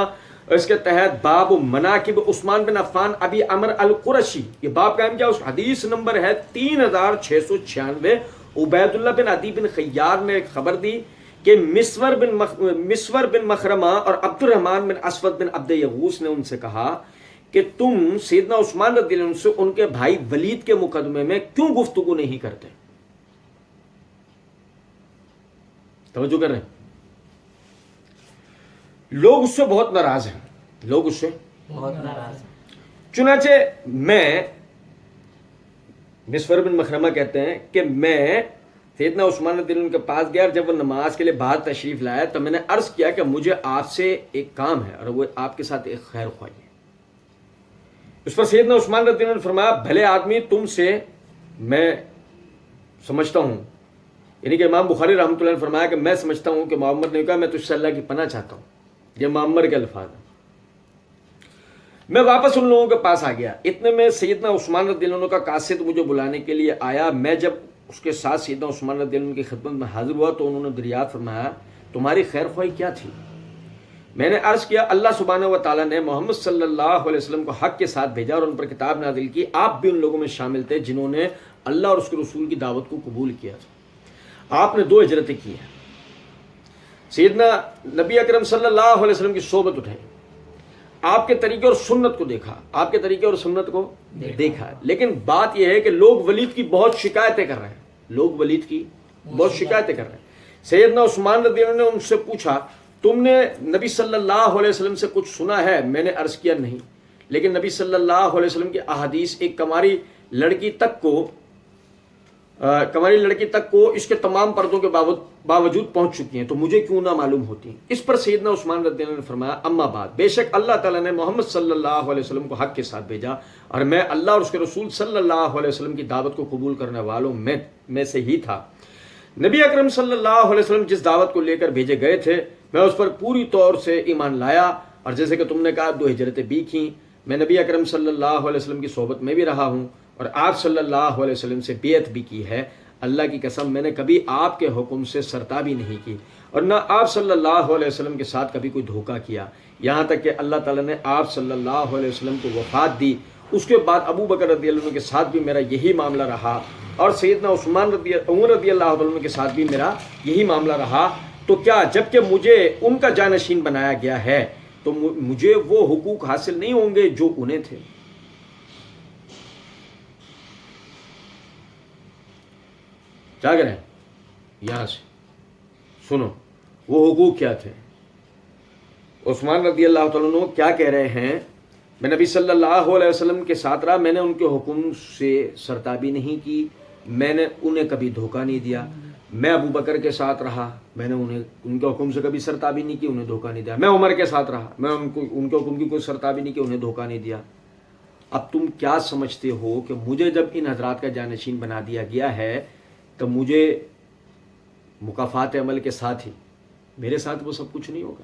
اس کے تحت باب مناقب عثمان بن عفان ابی عمر القرشی، یہ باب قائم کیا. اس حدیث نمبر ہے 3696. عبید اللہ بن عدی بن خیار نے ایک خبر دی کہ مسور بن مخرمہ اور عبد الرحمن بن اسود بن عبد یغوث نے ان سے کہا کہ تم سیدنا عثمان رضی اللہ عنہ سے ان کے بھائی ولید کے مقدمے میں کیوں گفتگو نہیں کرتے؟ توجہ کر رہے ہیں؟ لوگ اس سے بہت ناراض ہیں، لوگ اس سے بہت ناراض ہیں. چنانچہ میں مسور بن مخرمہ کہتے ہیں کہ میں سیدنا عثمان رضی اللہ عنہ کے پاس گیا اور جب وہ نماز کے لیے باہر تشریف لایا تو میں نے عرض کیا کہ مجھے آپ سے ایک کام ہے اور وہ آپ کے ساتھ ایک خیر خواہی ہے. اس پر سیدنا عثمان رضی اللہ عنہ نے فرمایا بھلے آدمی تم سے میں سمجھتا ہوں، یعنی کہ امام بخاری رحمۃ اللہ نے فرمایا کہ میں سمجھتا ہوں کہ محمد نے کہا میں تجھ سے اللہ کی پناہ چاہتا ہوں. یہ معمر کے الفاظ ہیں. میں واپس ان لوگوں کے پاس آ گیا. اتنے میں سیدنا عثمان رضی اللہ عنہ کا قاصد مجھے بلانے کے لیے آیا. میں جب اس کے ساتھ سیدنا عثمان رضی اللہ عنہ کی خدمت میں حاضر ہوا تو انہوں نے دریافت فرمایا تمہاری خیر خواہی کیا تھی؟ میں نے عرض کیا اللہ سبحانہ و تعالیٰ نے محمد صلی اللہ علیہ وسلم کو حق کے ساتھ بھیجا اور ان پر کتاب نازل کی. آپ بھی ان لوگوں میں شامل تھے جنہوں نے اللہ اور اس کے رسول کی دعوت کو قبول کیا تھا. آپ نے 2 ہجرتیں کی ہیں. سیدنا نبی اکرم صلی اللہ علیہ وسلم کی صحبت اٹھائی، آپ کے طریقے اور سنت کو دیکھا، آپ کے طریقے اور سنت کو دیکھا. لیکن بات یہ ہے کہ لوگ ولید کی بہت شکایتیں کر رہے ہیں، لوگ ولید کی بہت شکایتیں کر رہے ہیں. سیدنا عثمان رضی اللہ عنہ نے ان سے پوچھا تم نے نبی صلی اللہ علیہ وسلم سے کچھ سنا ہے؟ میں نے عرض کیا نہیں، لیکن نبی صلی اللہ علیہ وسلم کی احادیث ایک کماری لڑکی تک کو اس کے تمام پردوں کے باوجود پہنچ چکی ہیں تو مجھے کیوں نہ معلوم ہوتی ہیں. اس پر سیدنا عثمان رضی اللہ عنہ نے فرمایا اما بعد، بے شک اللہ تعالیٰ نے محمد صلی اللہ علیہ وسلم کو حق کے ساتھ بھیجا اور میں اللہ اور اس کے رسول صلی اللہ علیہ وسلم کی دعوت کو قبول کرنے والوں میں سے ہی تھا. نبی اکرم صلی اللہ علیہ وسلم جس دعوت کو لے کر بھیجے گئے تھے میں اس پر پوری طور سے ایمان لایا اور جیسے کہ تم نے کہا 2 ہجرتیں بھی کیں. میں نبی اکرم صلی اللہ علیہ وسلم کی صحبت میں بھی رہا ہوں اور آپ صلی اللہ علیہ وسلم سے بیعت بھی کی ہے، اللہ کی قسم میں نے کبھی آپ کے حکم سے سرتابی نہیں کی اور نہ آپ صلی اللہ علیہ وسلم کے ساتھ کبھی کوئی دھوکہ کیا، یہاں تک کہ اللہ تعالیٰ نے آپ صلی اللہ علیہ وسلم کو وفات دی، اس کے بعد ابو بکر رضی اللہ عنہ کے ساتھ بھی میرا یہی معاملہ رہا اور سیدنا عمر رضی اللہ عنہ کے ساتھ بھی میرا یہی معاملہ رہا، تو کیا جب کہ مجھے ان کا جانشین بنایا گیا ہے تو مجھے وہ حقوق حاصل نہیں ہوں گے جو انہیں تھے؟ کیا کریں؟ یہاں سے سنو وہ حقوق کیا تھے۔ عثمان رضی اللہ تعالیٰ عنہ کیا کہہ رہے ہیں؟ میں نبی صلی اللہ علیہ وسلم کے ساتھ رہا، میں نے ان کے حکم سے سرتابی نہیں کی، میں نے انہیں کبھی دھوکہ نہیں دیا، میں ابو بکر کے ساتھ رہا، میں نے ان کے حکم سے کبھی سرتابی نہیں کی، انہیں دھوکہ نہیں دیا، میں عمر کے ساتھ رہا، میں ان کے حکم کی کوئی سرتابی نہیں کی، انہیں دھوکہ نہیں دیا۔ اب تم کیا سمجھتے ہو کہ مجھے جب ان حضرات کا جانشین بنا دیا گیا ہے تو مجھے مکافات عمل کے ساتھ ہی میرے ساتھ وہ سب کچھ نہیں ہوگا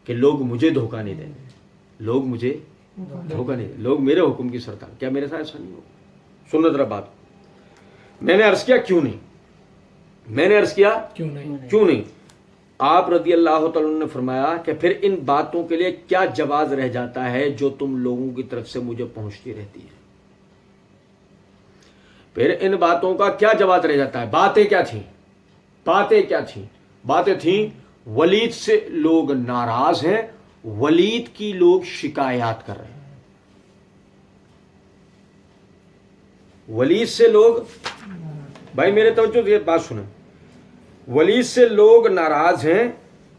کہ لوگ مجھے دھوکہ نہیں دیں گے، لوگ مجھے دھوکہ نہیں دیں، لوگ میرے حکم کی سرتابی، کیا میرے ساتھ ایسا نہیں ہوگا؟ سنو ذرا بات، میں نے عرض کیا کیوں نہیں، میں نے عرض کیا کیوں نہیں؟ آپ رضی اللہ تعالیٰ عنہ نے فرمایا کہ پھر ان باتوں کے لیے کیا جواز رہ جاتا ہے جو تم لوگوں کی طرف سے مجھے پہنچتی رہتی ہے؟ پھر ان باتوں کا کیا جواز رہ جاتا ہے؟ باتیں کیا تھیں؟ باتیں تھیں ولید سے لوگ ناراض ہیں، ولید کی لوگ شکایات کر رہے ہیں، ولید سے لوگ، بھائی میرے توجہ یہ بات سنیں، ولید سے لوگ ناراض ہیں،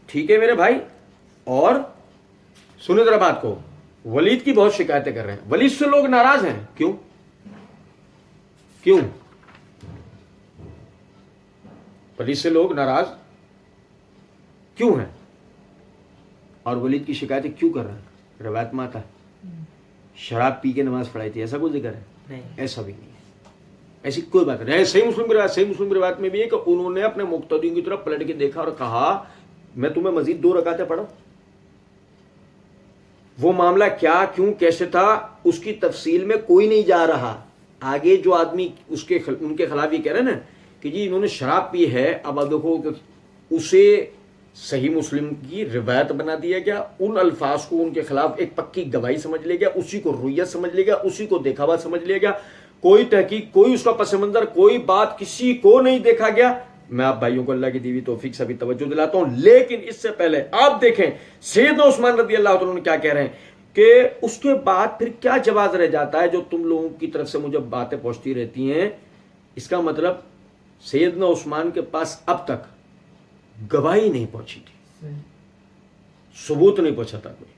ٹھیک ہے میرے بھائی، اور سنیں ذرا بات کو، ولید کی بہت شکایتیں کر رہے ہیں، ولید سے لوگ ناراض ہیں، کیوں ولید سے لوگ ناراض کیوں ہیں اور ولید کی شکایتیں کیوں کر رہے ہیں؟ روایت میں آتا ہے شراب پی کے نماز پڑھائی تھی، ایسا کوئی ذکر ہے؟ ایسا بھی نہیں ہے، ایسی کوئی بات نہیں ہے۔ صحیح مسلم کی روایت میں بھی ہے کہ انہوں نے اپنے مقتدیوں کی طرف پلٹ کے دیکھا اور کہا میں تمہیں مزید 2 رکعتیں پڑھوں۔ وہ معاملہ کیا، کیوں، کیسے تھا، اس کی تفصیل میں کوئی نہیں جا رہا۔ آگے جو آدمی ان کے خلاف یہ کہہ رہے ہیں نا کہ جی انہوں نے شراب پی ہے، اب دیکھو کہ اسے صحیح مسلم کی روایت بنا دیا گیا، ان الفاظ کو ان کے خلاف ایک پکی گواہی سمجھ لیا گیا، اسی کو رویت سمجھ لیا گیا، اسی کو دیکھا ہوا سمجھ لیا گیا، کوئی تحقیق، کوئی اس کا پس منظر، کوئی بات کسی کو نہیں دیکھا گیا۔ میں آپ بھائیوں کو اللہ کی دی ہوئی توفیق سے بھی توجہ دلاتا ہوں، لیکن اس سے پہلے آپ دیکھیں سیدنا عثمان رضی اللہ عنہ نے کیا کہہ رہے ہیں کہ اس کے بعد پھر کیا جواز رہ جاتا ہے جو تم لوگوں کی طرف سے مجھے باتیں پہنچتی رہتی ہیں۔ اس کا مطلب سیدنا عثمان کے پاس اب تک گواہی نہیں پہنچی تھی، ثبوت نہیں پہنچا تھا کوئی۔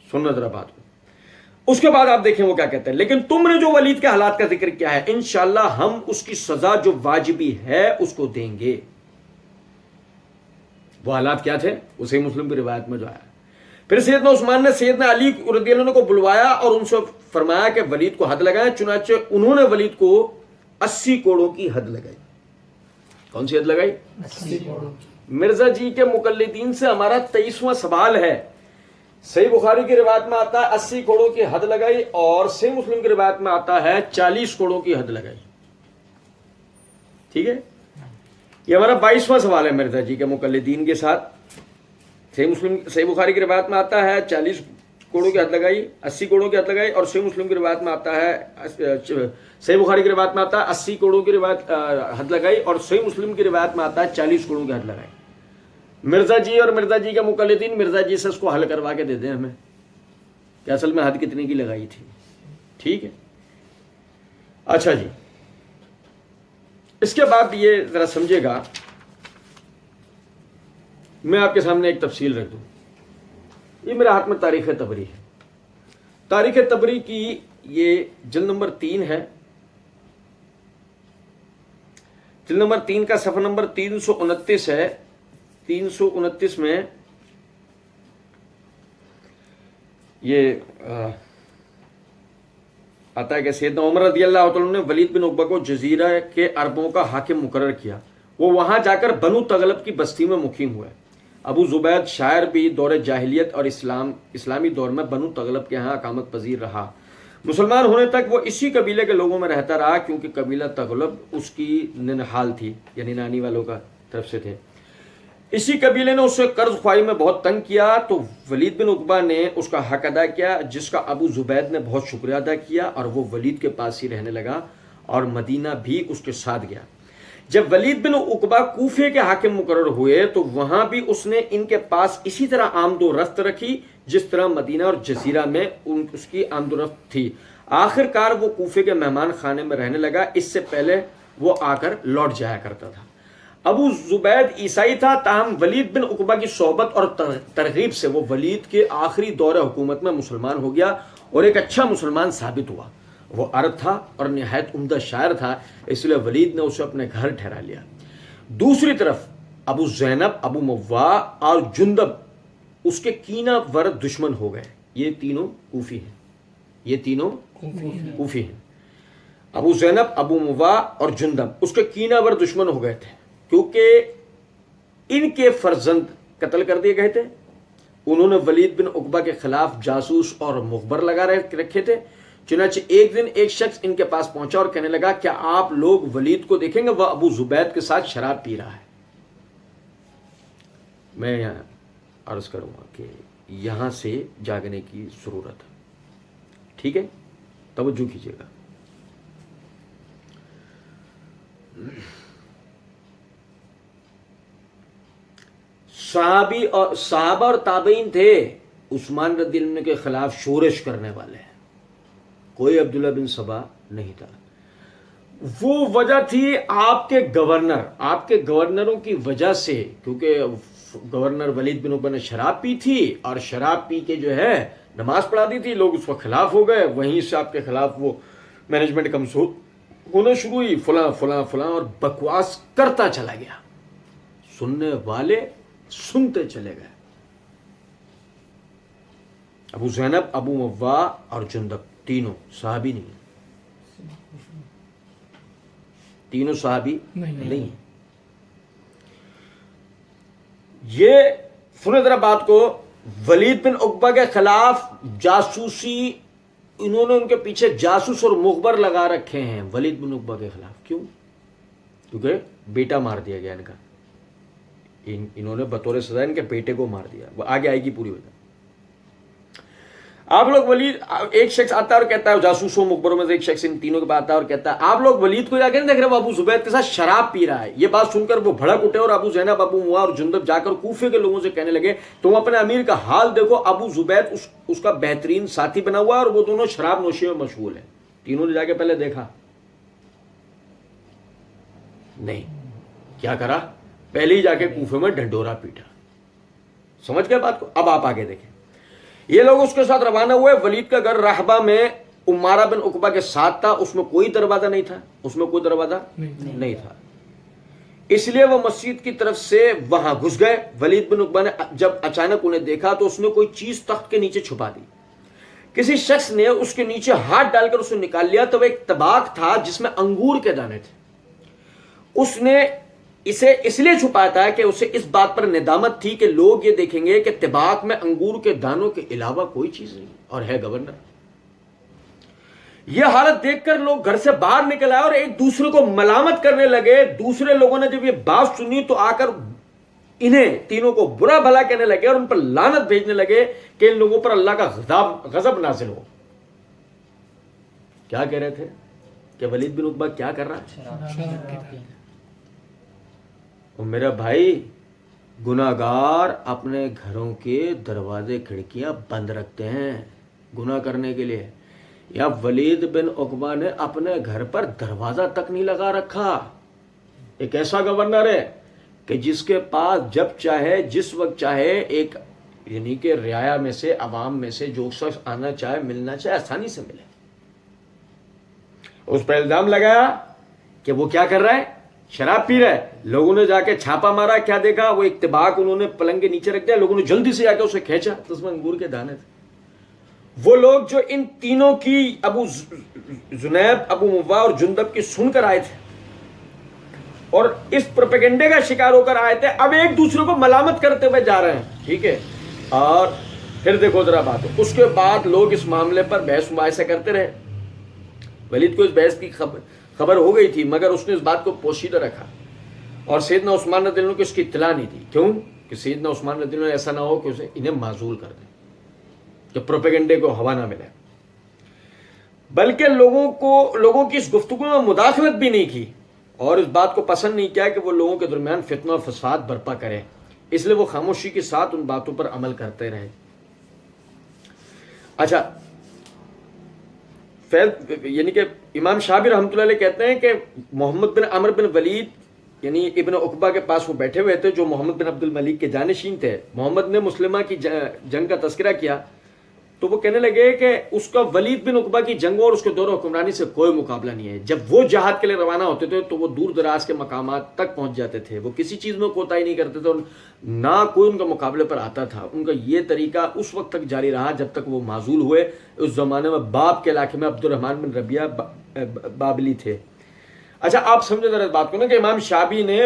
سننا ذرا بات کو، اس کے بعد آپ دیکھیں وہ کیا کہتے ہیں، لیکن تم نے جو ولید کے حالات کا ذکر کیا ہے انشاءاللہ ہم اس کی سزا جو واجبی ہے اس کو دیں گے۔ وہ حالات کیا تھے؟ وہ صحیح مسلم کی روایت میں جو آیا۔ پھر سیدنا عثمان نے سیدنا علی رضی اللہ عنہ کو بلوایا اور ان سے فرمایا کہ ولید کو حد لگائیں، چنانچہ انہوں نے ولید کو 80 کوڑوں کی حد لگائی۔ کون سی حد لگائی؟ 80 کوڑوں۔ مرزا جی کے مقلدین سے ہمارا 23واں سوال ہے۔ صحیح بخاری کی روایت میں آتا ہے 80 کوڑوں کی حد لگائی اور صحیح مسلم کی روایت میں آتا ہے 40 کوڑوں کی حد لگائی، ٹھیک ہے؟ یہ ہمارا 22واں سوال ہے مرزا جی کے مقلدین کے ساتھ۔ صحیح بخاری کی روایت میں آتا ہے 40 کوڑوں کی حد لگائی، 80 کوڑوں کی حد لگائی، اور صحیح مسلم کی روایت میں آتا ہے صحیح بخاری کی روایت میں آتا ہے 80 کوڑوں کی روایت حد لگائی، اور صحیح مسلم کی روایت میں آتا ہے 40 کوڑوں کی حد لگائی۔ مرزا جی اور مرزا جی کے مقلدین مرزا جی سے اس کو حل کروا کے دے دیں ہمیں کہ اصل میں حد کتنے کی لگائی تھی، ٹھیک ہے؟ اچھا جی، اس کے بعد یہ ذرا سمجھے گا، میں آپ کے سامنے ایک تفصیل رکھ دوں۔ یہ میرے ہاتھ میں تاریخ طبری ہے، تاریخ طبری کی یہ جلد نمبر 3 ہے، جلد نمبر 3 کا صفحہ نمبر 329 ہے۔ 329 میں یہ آتا ہے کہ سیدنا عمر رضی اللہ عنہ نے ولید بن عقبہ کو جزیرہ کے عربوں کا حاکم مقرر کیا، وہ وہاں جا کر بنو تغلب کی بستی میں مقیم ہوئے۔ ابو زبید شاعر بھی دور جاہلیت اور اسلامی دور میں بنو تغلب کے ہاں اقامت پذیر رہا۔ مسلمان ہونے تک وہ اسی قبیلے کے لوگوں میں رہتا رہا، کیونکہ قبیلہ تغلب اس کی ننحال تھی، یعنی نانی والوں کا طرف سے تھے۔ اسی قبیلے نے اسے قرض خواہی میں بہت تنگ کیا، تو ولید بن عقبہ نے اس کا حق ادا کیا، جس کا ابو زبید نے بہت شکریہ ادا کیا، اور وہ ولید کے پاس ہی رہنے لگا اور مدینہ بھی اس کے ساتھ گیا۔ جب ولید بن عقبہ کوفے کے حاکم مقرر ہوئے تو وہاں بھی اس نے ان کے پاس اسی طرح آمد و رفت رکھی جس طرح مدینہ اور جزیرہ میں اس کی آمد و رفت تھی۔ آخر کار وہ کوفے کے مہمان خانے میں رہنے لگا، اس سے پہلے وہ آ کر لوٹ جایا کرتا تھا۔ ابو زبید عیسائی تھا، تاہم ولید بن عقبہ کی صحبت اور ترغیب سے وہ ولید کے آخری دور حکومت میں مسلمان ہو گیا اور ایک اچھا مسلمان ثابت ہوا۔ وہ عرب تھا اور نہایت عمدہ شاعر تھا، اس لیے ولید نے اسے اپنے گھر ٹھہرا لیا۔ دوسری طرف ابو زینب، ابو موا اور جندب اس کے کینہ ورد دشمن ہو گئے۔ یہ تینوں کوفی ہیں، یہ تینوں کوفی ہیں۔ ابو زینب، ابو موا اور جندب اس کے کینہ ورد دشمن ہو گئے تھے، کیونکہ ان کے فرزند قتل کر دیے گئے تھے۔ انہوں نے ولید بن عقبہ کے خلاف جاسوس اور مخبر لگا رکھے تھے۔ چنانچہ ایک دن ایک شخص ان کے پاس پہنچا اور کہنے لگا، کیا آپ لوگ ولید کو دیکھیں گے؟ وہ ابو زبید کے ساتھ شراب پی رہا ہے۔ میں یہاں عرض کروں گا کہ یہاں سے جاگنے کی ضرورت ہے، ٹھیک ہے؟ توجہ کیجیے گا۔ صحابہ اور تابعین تھے عثمان رضی اللہ عنہ کے خلاف شورش کرنے والے، کوئی عبداللہ بن سبا نہیں تھا۔ وہ وجہ تھی آپ کے گورنروں کی وجہ سے، کیونکہ گورنر ولید بن عقبہ نے شراب پی تھی اور شراب پی کے جو ہے نماز پڑھا دی تھی، لوگ اس کے خلاف ہو گئے، وہیں سے آپ کے خلاف وہ مینجمنٹ کمزور ہونا شروع ہوئی، فلاں فلاں فلاں، اور بکواس کرتا چلا گیا، سننے والے سنتے چلے گئے۔ ابو زینب، ابو موا اور جندب تینوں صحابی نہیں، تینوں صحابی نہیں۔ یہ سنیں ذرا بات کو، ولید بن عقبہ کے خلاف جاسوسی، انہوں نے ان کے پیچھے جاسوس اور مخبر لگا رکھے ہیں ولید بن عقبہ کے خلاف۔ کیوں؟ کیونکہ بیٹا مار دیا گیا ان کا، انہوں نے بطور سزا ان کے بیٹے کو مار دیا، وہ آگے آئے گی پوری وجہ۔ آپ لوگ ولید، ایک شخص آتا ہے اور کہتا ہے، جاسوسوں مخبروں میں سے ایک شخص ان تینوں کے پاس آتا ہے اور کہتا ہے، آپ لوگ ولید کو جا کے نہیں دیکھ رہے، وہ ابو زبید کے ساتھ شراب پی رہا ہے۔ یہ بات سن کر وہ بھڑک اٹھے اور ابو زینب، ابو موا اور جندب جا کر کوفے کے لوگوں سے کہنے لگے، تم اپنے امیر کا حال دیکھو، ابو زبید اس کا بہترین ساتھی بنا ہوا ہے اور وہ دونوں شراب نوشی میں مشغول ہیں۔ تینوں نے جا کے پہلے دیکھا نہیں، کیا کرا؟ پہلے ہی جا کے کوفے میں ڈھنڈورا پیٹا۔ سمجھ گئے بات کو؟ اب آپ آگے دیکھیں۔ یہ لوگ اس کے ساتھ روانہ ہوئے۔ ولید کا گھر رحبہ میں عمارہ بن عقبہ کے ساتھ تھا، اس میں کوئی دروازہ نہیں تھا، اس میں کوئی دروازہ نہیں تھا، اس لیے وہ مسجد کی طرف سے وہاں گھس گئے۔ ولید بن عقبہ نے جب اچانک انہیں دیکھا تو اس نے کوئی چیز تخت کے نیچے چھپا دی۔ کسی شخص نے اس کے نیچے ہاتھ ڈال کر اسے نکال لیا تو وہ ایک طباق تھا جس میں انگور کے دانے تھے۔ اس نے اسے اس لیے چھپایا تھا کہ اسے اس بات پر ندامت تھی کہ لوگ یہ دیکھیں گے کہ طباق میں انگور کے دانوں کے علاوہ کوئی چیز نہیں، اور ہے گورنر۔ یہ حالت دیکھ کر لوگ گھر سے باہر نکل آئے اور ایک دوسرے کو ملامت کرنے لگے۔ دوسرے لوگوں نے جب یہ بات سنی تو آ کر انہیں تینوں کو برا بھلا کہنے لگے اور ان پر لعنت بھیجنے لگے کہ ان لوگوں پر اللہ کا غضب نازل ہو۔ کیا کہہ رہے تھے کہ ولید بن عقبہ کیا کر رہا ہے؟ میرا بھائی، گناہگار اپنے گھروں کے دروازے کھڑکیاں بند رکھتے ہیں گناہ کرنے کے لیے، یا ولید بن عقبہ نے اپنے گھر پر دروازہ تک نہیں لگا رکھا۔ ایک ایسا گورنر ہے کہ جس کے پاس جب چاہے جس وقت چاہے ایک، یعنی کہ رعایا میں سے، عوام میں سے جو شخص آنا چاہے ملنا چاہے آسانی سے ملے۔ اس پر الزام لگایا کہ وہ کیا کر رہا ہے؟ شراب پی رہا ہے۔ لوگوں نے جا کے چھاپا مارا، کیا دیکھا؟ وہ ایک طباق انہوں نے پلنگ کے نیچے رکھ دیا، لوگوں نے جلدی سے جا کے اسے کھینچا تو اس میں انگور کے دانے تھے۔ وہ لوگ جو ان تینوں کی، ابو زنیب، ابو موا اور جندب کی سن کر آئے تھے اور اس پروپیگنڈے کا شکار ہو کر آئے تھے، اب ایک دوسرے کو ملامت کرتے ہوئے جا رہے ہیں، ٹھیک ہے؟ اور پھر دیکھو ذرا بات ہو. اس کے بعد لوگ اس معاملے پر بحث مباحثہ کرتے رہے. ولید کو اس بحث کی خبر ہو گئی تھی مگر اس نے اس بات کو پوشیدہ رکھا اور سیدنا عثمان رضی اللہ عنہ کو اس کی اطلاع نہیں دی. کیوں؟ کہ سیدنا عثمان رضی اللہ عنہ ایسا نہ ہو کہ اسے انہیں معزول کر دیں، کہ پروپیگنڈے کو ہوا نہ ملے. بلکہ لوگوں کی اس گفتگو میں مداخلت بھی نہیں کی اور اس بات کو پسند نہیں کیا کہ وہ لوگوں کے درمیان فتنہ و فساد برپا کرے. اس لیے وہ خاموشی کے ساتھ ان باتوں پر عمل کرتے رہے. اچھا، یعنی کہ امام شابی رحمۃ اللہ علیہ کہتے ہیں کہ محمد بن عمرو بن ولید یعنی ابن عقبہ کے پاس وہ بیٹھے ہوئے تھے جو محمد بن عبد الملک کے جانشین تھے. محمد نے مسلمہ کی جنگ کا تذکرہ کیا تو وہ کہنے لگے کہ اس کا ولید بن عقبہ کی جنگوں اور اس کے دور حکمرانی سے کوئی مقابلہ نہیں ہے. جب وہ جہاد کے لیے روانہ ہوتے تھے تو وہ دور دراز کے مقامات تک پہنچ جاتے تھے، وہ کسی چیز میں کوتاہی نہیں کرتے تھے اور نہ کوئی ان کا مقابلے پر آتا تھا. ان کا یہ طریقہ اس وقت تک جاری رہا جب تک وہ معزول ہوئے. اس زمانے میں باب کے علاقے میں عبد الرحمن بن ربیعہ بابلی تھے. اچھا، آپ سمجھے ذرا اس بات کو نا کہ امام شابی نے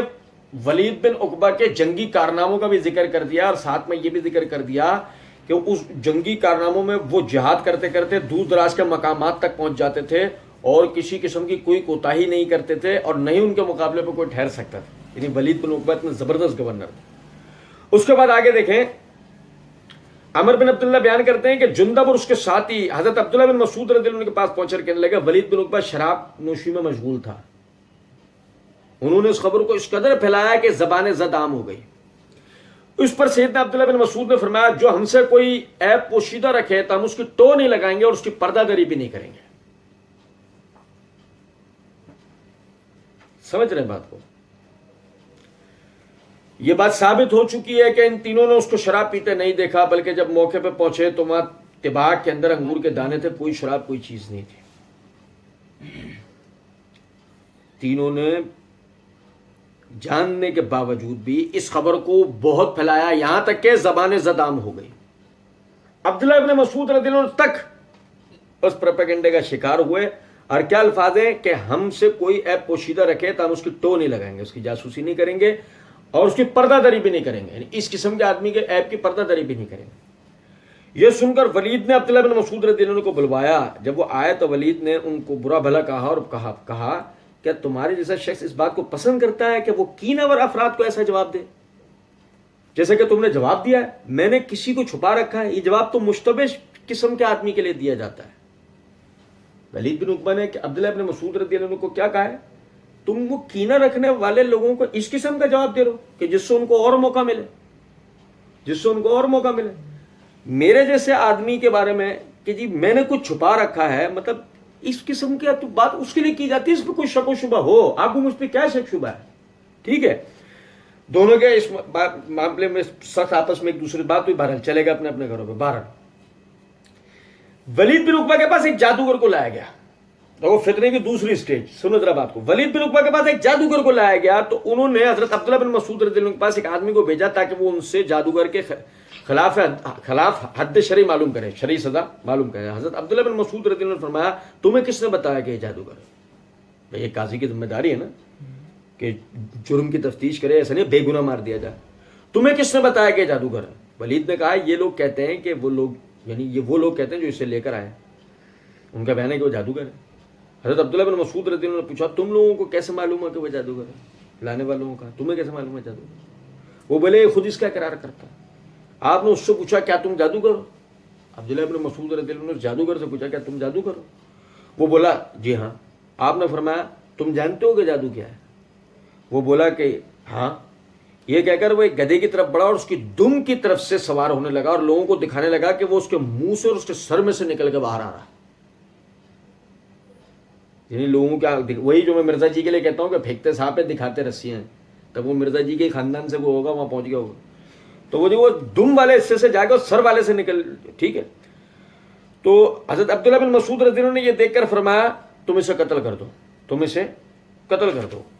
ولید بن عقبہ کے جنگی کارناموں کا بھی ذکر کر دیا اور ساتھ میں یہ بھی ذکر کر دیا کہ اس جنگی کارناموں میں وہ جہاد کرتے کرتے دور دراز کے مقامات تک پہنچ جاتے تھے اور کسی قسم کی کوئی کوتاہی نہیں کرتے تھے اور نہ ہی ان کے مقابلے پہ کوئی ٹھہر سکتا تھا. یعنی ولید بن عقبہ اتنا زبردست گورنر تھا. اس کے بعد آگے دیکھیں، عمر بن عبداللہ بیان کرتے ہیں کہ جندب اور اس کے ساتھی حضرت عبداللہ بن مسعود رضی اللہ عنہ کے پاس پہنچ کر کہنے لگا ولید بن عقبہ شراب نوشی میں مشغول تھا. انہوں نے اس خبر کو اس قدر پھیلایا کہ زبان زد عام ہو گئی. اس پر سیدنا عبداللہ بن مسعود نے فرمایا جو ہم سے کوئی عیب پوشیدہ رکھے تو ہم اس کی ٹو نہیں لگائیں گے اور اس کی پردہ دری بھی نہیں کریں گے. سمجھ رہے ہیں بات کو؟ یہ بات ثابت ہو چکی ہے کہ ان تینوں نے اس کو شراب پیتے نہیں دیکھا بلکہ جب موقع پہ پہنچے تو وہاں طباق کے اندر انگور کے دانے تھے، کوئی شراب کوئی چیز نہیں تھی. تینوں نے جاننے کے باوجود بھی اس خبر کو بہت پھیلایا یہاں تک کہ زبان زد عام ہو گئی. عبداللہ ابن مسعود رضی اللہ عنہ تک اس پروپیگنڈے کا شکار ہوئے. اور کیا الفاظ ہیں کہ ہم سے کوئی عیب پوشیدہ رکھے تو ہم اس کی ٹو نہیں لگائیں گے، اس کی جاسوسی نہیں کریں گے اور اس کی پردہ دری بھی نہیں کریں گے. یعنی اس قسم کے آدمی کے عیب کی پردہ دری بھی نہیں کریں گے. یہ سن کر ولید نے عبداللہ بن مسعود رضی اللہ عنہ کو بلوایا. جب وہ آئے تو ولید نے ان کو برا بھلا کہا اور کہا کیا تمہارے جیسا شخص اس بات کو پسند کرتا ہے کہ وہ کینہ ور افراد کو ایسا جواب دے جیسے کہ تم نے جواب دیا ہے؟ میں نے کسی کو چھپا رکھا ہے؟ یہ جواب تو مشتبہ قسم کے آدمی کے لیے دیا جاتا ہے. ولید بن عقبہ نے عبداللہ بن مسعود رضی اللہ عنہ کو کیا کہا ہے؟ تم وہ کینہ رکھنے والے لوگوں کو اس قسم کا جواب دے رہو کہ جس سے ان کو اور موقع ملے، میرے جیسے آدمی کے بارے میں کہ جی میں نے کچھ چھپا رکھا ہے. مطلب اس قسم کی تو بات اس کے لیے کی جاتی ہے اس پہ کوئی شک و شبہ ہو. آپ کو مجھ پہ کیا شک شبہ ہے؟ ٹھیک ہے، دونوں کے اس معاملے میں سخت آپس میں ایک دوسری بات ہوئی. بہرحال چلے گا اپنے اپنے گھروں پہ. بہرحال ولید بن عقبہ کے پاس ایک جادوگر کو لایا گیا. وہ فتنے کی دوسری سٹیج سنو ذرا بات کو. ولید بن عقبہ کے پاس ایک جادوگر کو لایا گیا تو انہوں نے حضرت عبداللہ بن مسعود رضی اللہ عنہ کے پاس ایک آدمی کو بھیجا تاکہ وہ ان سے جادوگر کے خلاف حد شرعی معلوم کرے، شرعی سزا معلوم کرے. حضرت عبداللہ بن مسعود رضی اللہ عنہ نے فرمایا تمہیں کس نے بتایا کہ یہ جادوگر ہے؟ بھئی یہ قاضی کی ذمہ داری ہے نا کہ جرم کی تفتیش کرے، ایسا نہیں بے گناہ مار دیا جائے. تمہیں کس نے بتایا کہ یہ جادوگر ہے؟ ولید نے کہا یہ لوگ کہتے ہیں کہ وہ لوگ کہتے ہیں جو اسے لے کر آئے، ان کا بیان ہے کہ وہ جادوگر ہے. حضرت عبداللہ بن مسعود رضی اللہ عنہ نے پوچھا تم لوگوں کو کیسے معلوم ہے کہ وہ جادوگر ہے؟ لانے والوں کا تمہیں کیسے معلوم ہے جادوگر؟ وہ بولے خود اس کا اقرار کرتا ہے. آپ نے اس سے پوچھا کیا تم جادوگر ہو؟ عبداللہ بن مسعود رضی اللہ عنہ نے جادوگر سے پوچھا کیا تم جادوگر ہو؟ وہ بولا جی ہاں. آپ نے فرمایا تم جانتے ہو کہ جادو کیا ہے؟ وہ بولا کہ ہاں. یہ کہہ کر وہ ایک گدھے کی طرف بڑھا اور اس کی دم کی طرف سے سوار ہونے لگا اور لوگوں کو دکھانے لگا کہ وہ اس کے منہ سے اور اس کے سر میں سے نکل کے باہر آ رہا ہے. یعنی لوگوں کا وہی جو میں مرزا جی کے لیے کہتا ہوں کہ پھینکتے سانپ پہ دکھاتے رسیاں ہیں، تب وہ مرزا جی کے خاندان سے وہ ہوگا، وہاں پہنچ گیا ہوگا. تو وہ دم والے حصے سے جا کے سر والے سے نکل. ٹھیک ہے، تو حضرت عبداللہ بن مسعود رضی اللہ عنہ نے یہ دیکھ کر فرمایا تم اسے قتل کر دو.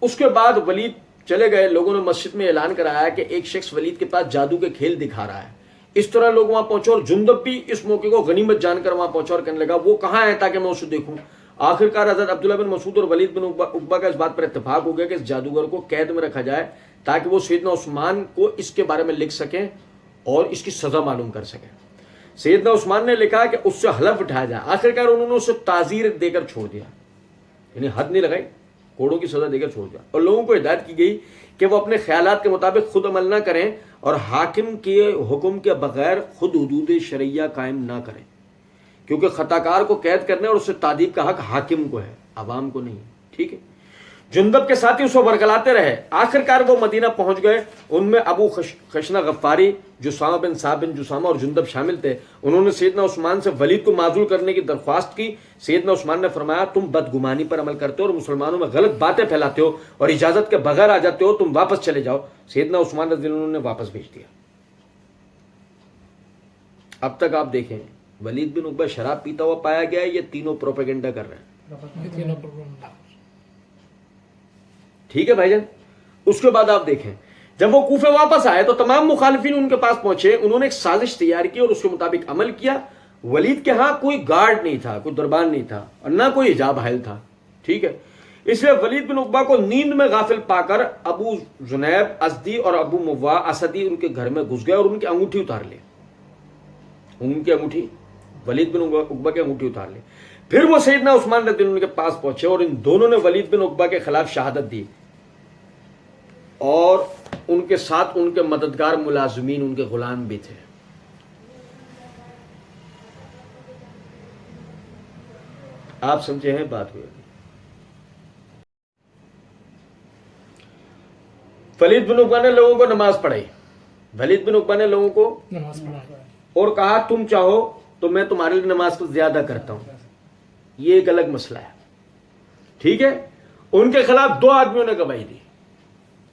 اس کے بعد ولید چلے گئے. لوگوں نے مسجد میں اعلان کرایا کہ ایک شخص ولید کے پاس جادو کے کھیل دکھا رہا ہے. اس طرح لوگ وہاں پہنچے اور جندب بھی اس موقع کو غنیمت جان کر وہاں پہنچا اور کہنے لگا وہ کہاں ہے تاکہ میں اسے دیکھوں. آخر کار حضرت عبداللہ بن مسعود اور ولید بن عقبہ کا اس بات پر اتفاق ہو گیا کہ اس جادوگر کو قید میں رکھا جائے تاکہ وہ سیدنا عثمان کو اس کے بارے میں لکھ سکیں اور اس کی سزا معلوم کر سکیں. سیدنا عثمان نے لکھا کہ اس سے حلف اٹھایا جائے. آخرکار انہوں نے اسے تعزیر دے کر چھوڑ دیا, یعنی حد نہیں لگائی, کوڑوں کی سزا دے کر چھوڑ دیا. اور لوگوں کو ہدایت کی گئی کہ وہ اپنے خیالات کے مطابق خود عمل نہ کریں اور حاکم کے حکم کے بغیر خود حدود شرعیہ قائم نہ کریں, کیونکہ خطا کار کو قید کرنے اور اسے تعدیب کا حق حاکم کو ہے, عوام کو نہیں. ٹھیک ہے. جندب کے ساتھی اسے ورگلاتے رہے. آخرکار وہ مدینہ پہنچ گئے. ان میں ابو خشنہ غفاری, جسامہ بن صاحب بن جسامہ اور جندب شامل تھے. انہوں نے سیدنا عثمان سے ولید کو معزول کرنے کی درخواست کی. سیدنا عثمان نے فرمایا تم بدگمانی پر عمل کرتے ہو اور مسلمانوں میں غلط باتیں پھیلاتے ہو اور اجازت کے بغیر آ جاتے ہو, تم واپس چلے جاؤ. سیدنا عثمان رضی اللہ عنہ نے واپس بھیج دیا. اب تک آپ دیکھیں ولید بن عقبہ شراب پیتا ہوا پایا گیا ہے, یہ تینوں پروپیگنڈا کر رہے ہیں. ٹھیک ہے بھائی جان. اس کے بعد آپ دیکھیں جب وہ کوفے واپس آئے تو تمام مخالفین ان کے پاس پہنچے. انہوں نے ایک سازش تیار کی اور اس کے مطابق عمل کیا. ولید کے ہاں کوئی گارڈ نہیں تھا, کوئی دربان نہیں تھا اور نہ کوئی حجاب حائل تھا. ٹھیک ہے. اس لیے ولید بن عقبہ کو نیند میں غافل پا کر ابو زنیب ازدی اور ابو موا اسدی ان کے گھر میں گھس گئے اور ان کی انگوٹھی اتار لی. ان کی انگوٹھی, ولید بن عقبہ کی انگوٹھی اتار لی. پھر وہ سیدنا عثمان رضی اللہ عنہ کے پاس پہنچے اور ان دونوں نے ولید بن عقبہ کے خلاف شہادت دی اور ان کے ساتھ ان کے مددگار ملازمین, ان کے غلام بھی تھے. آپ سمجھے ہیں بات ہوئی. ولید بن عقبہ نے لوگوں کو نماز پڑھائی. ولید بن عقبہ نے لوگوں کو نماز پڑھائی اور کہا تم چاہو تو میں تمہارے لیے نماز کو زیادہ کرتا ہوں. یہ ایک الگ مسئلہ ہے. ٹھیک ہے. ان کے خلاف 2 آدمیوں نے گواہی دی.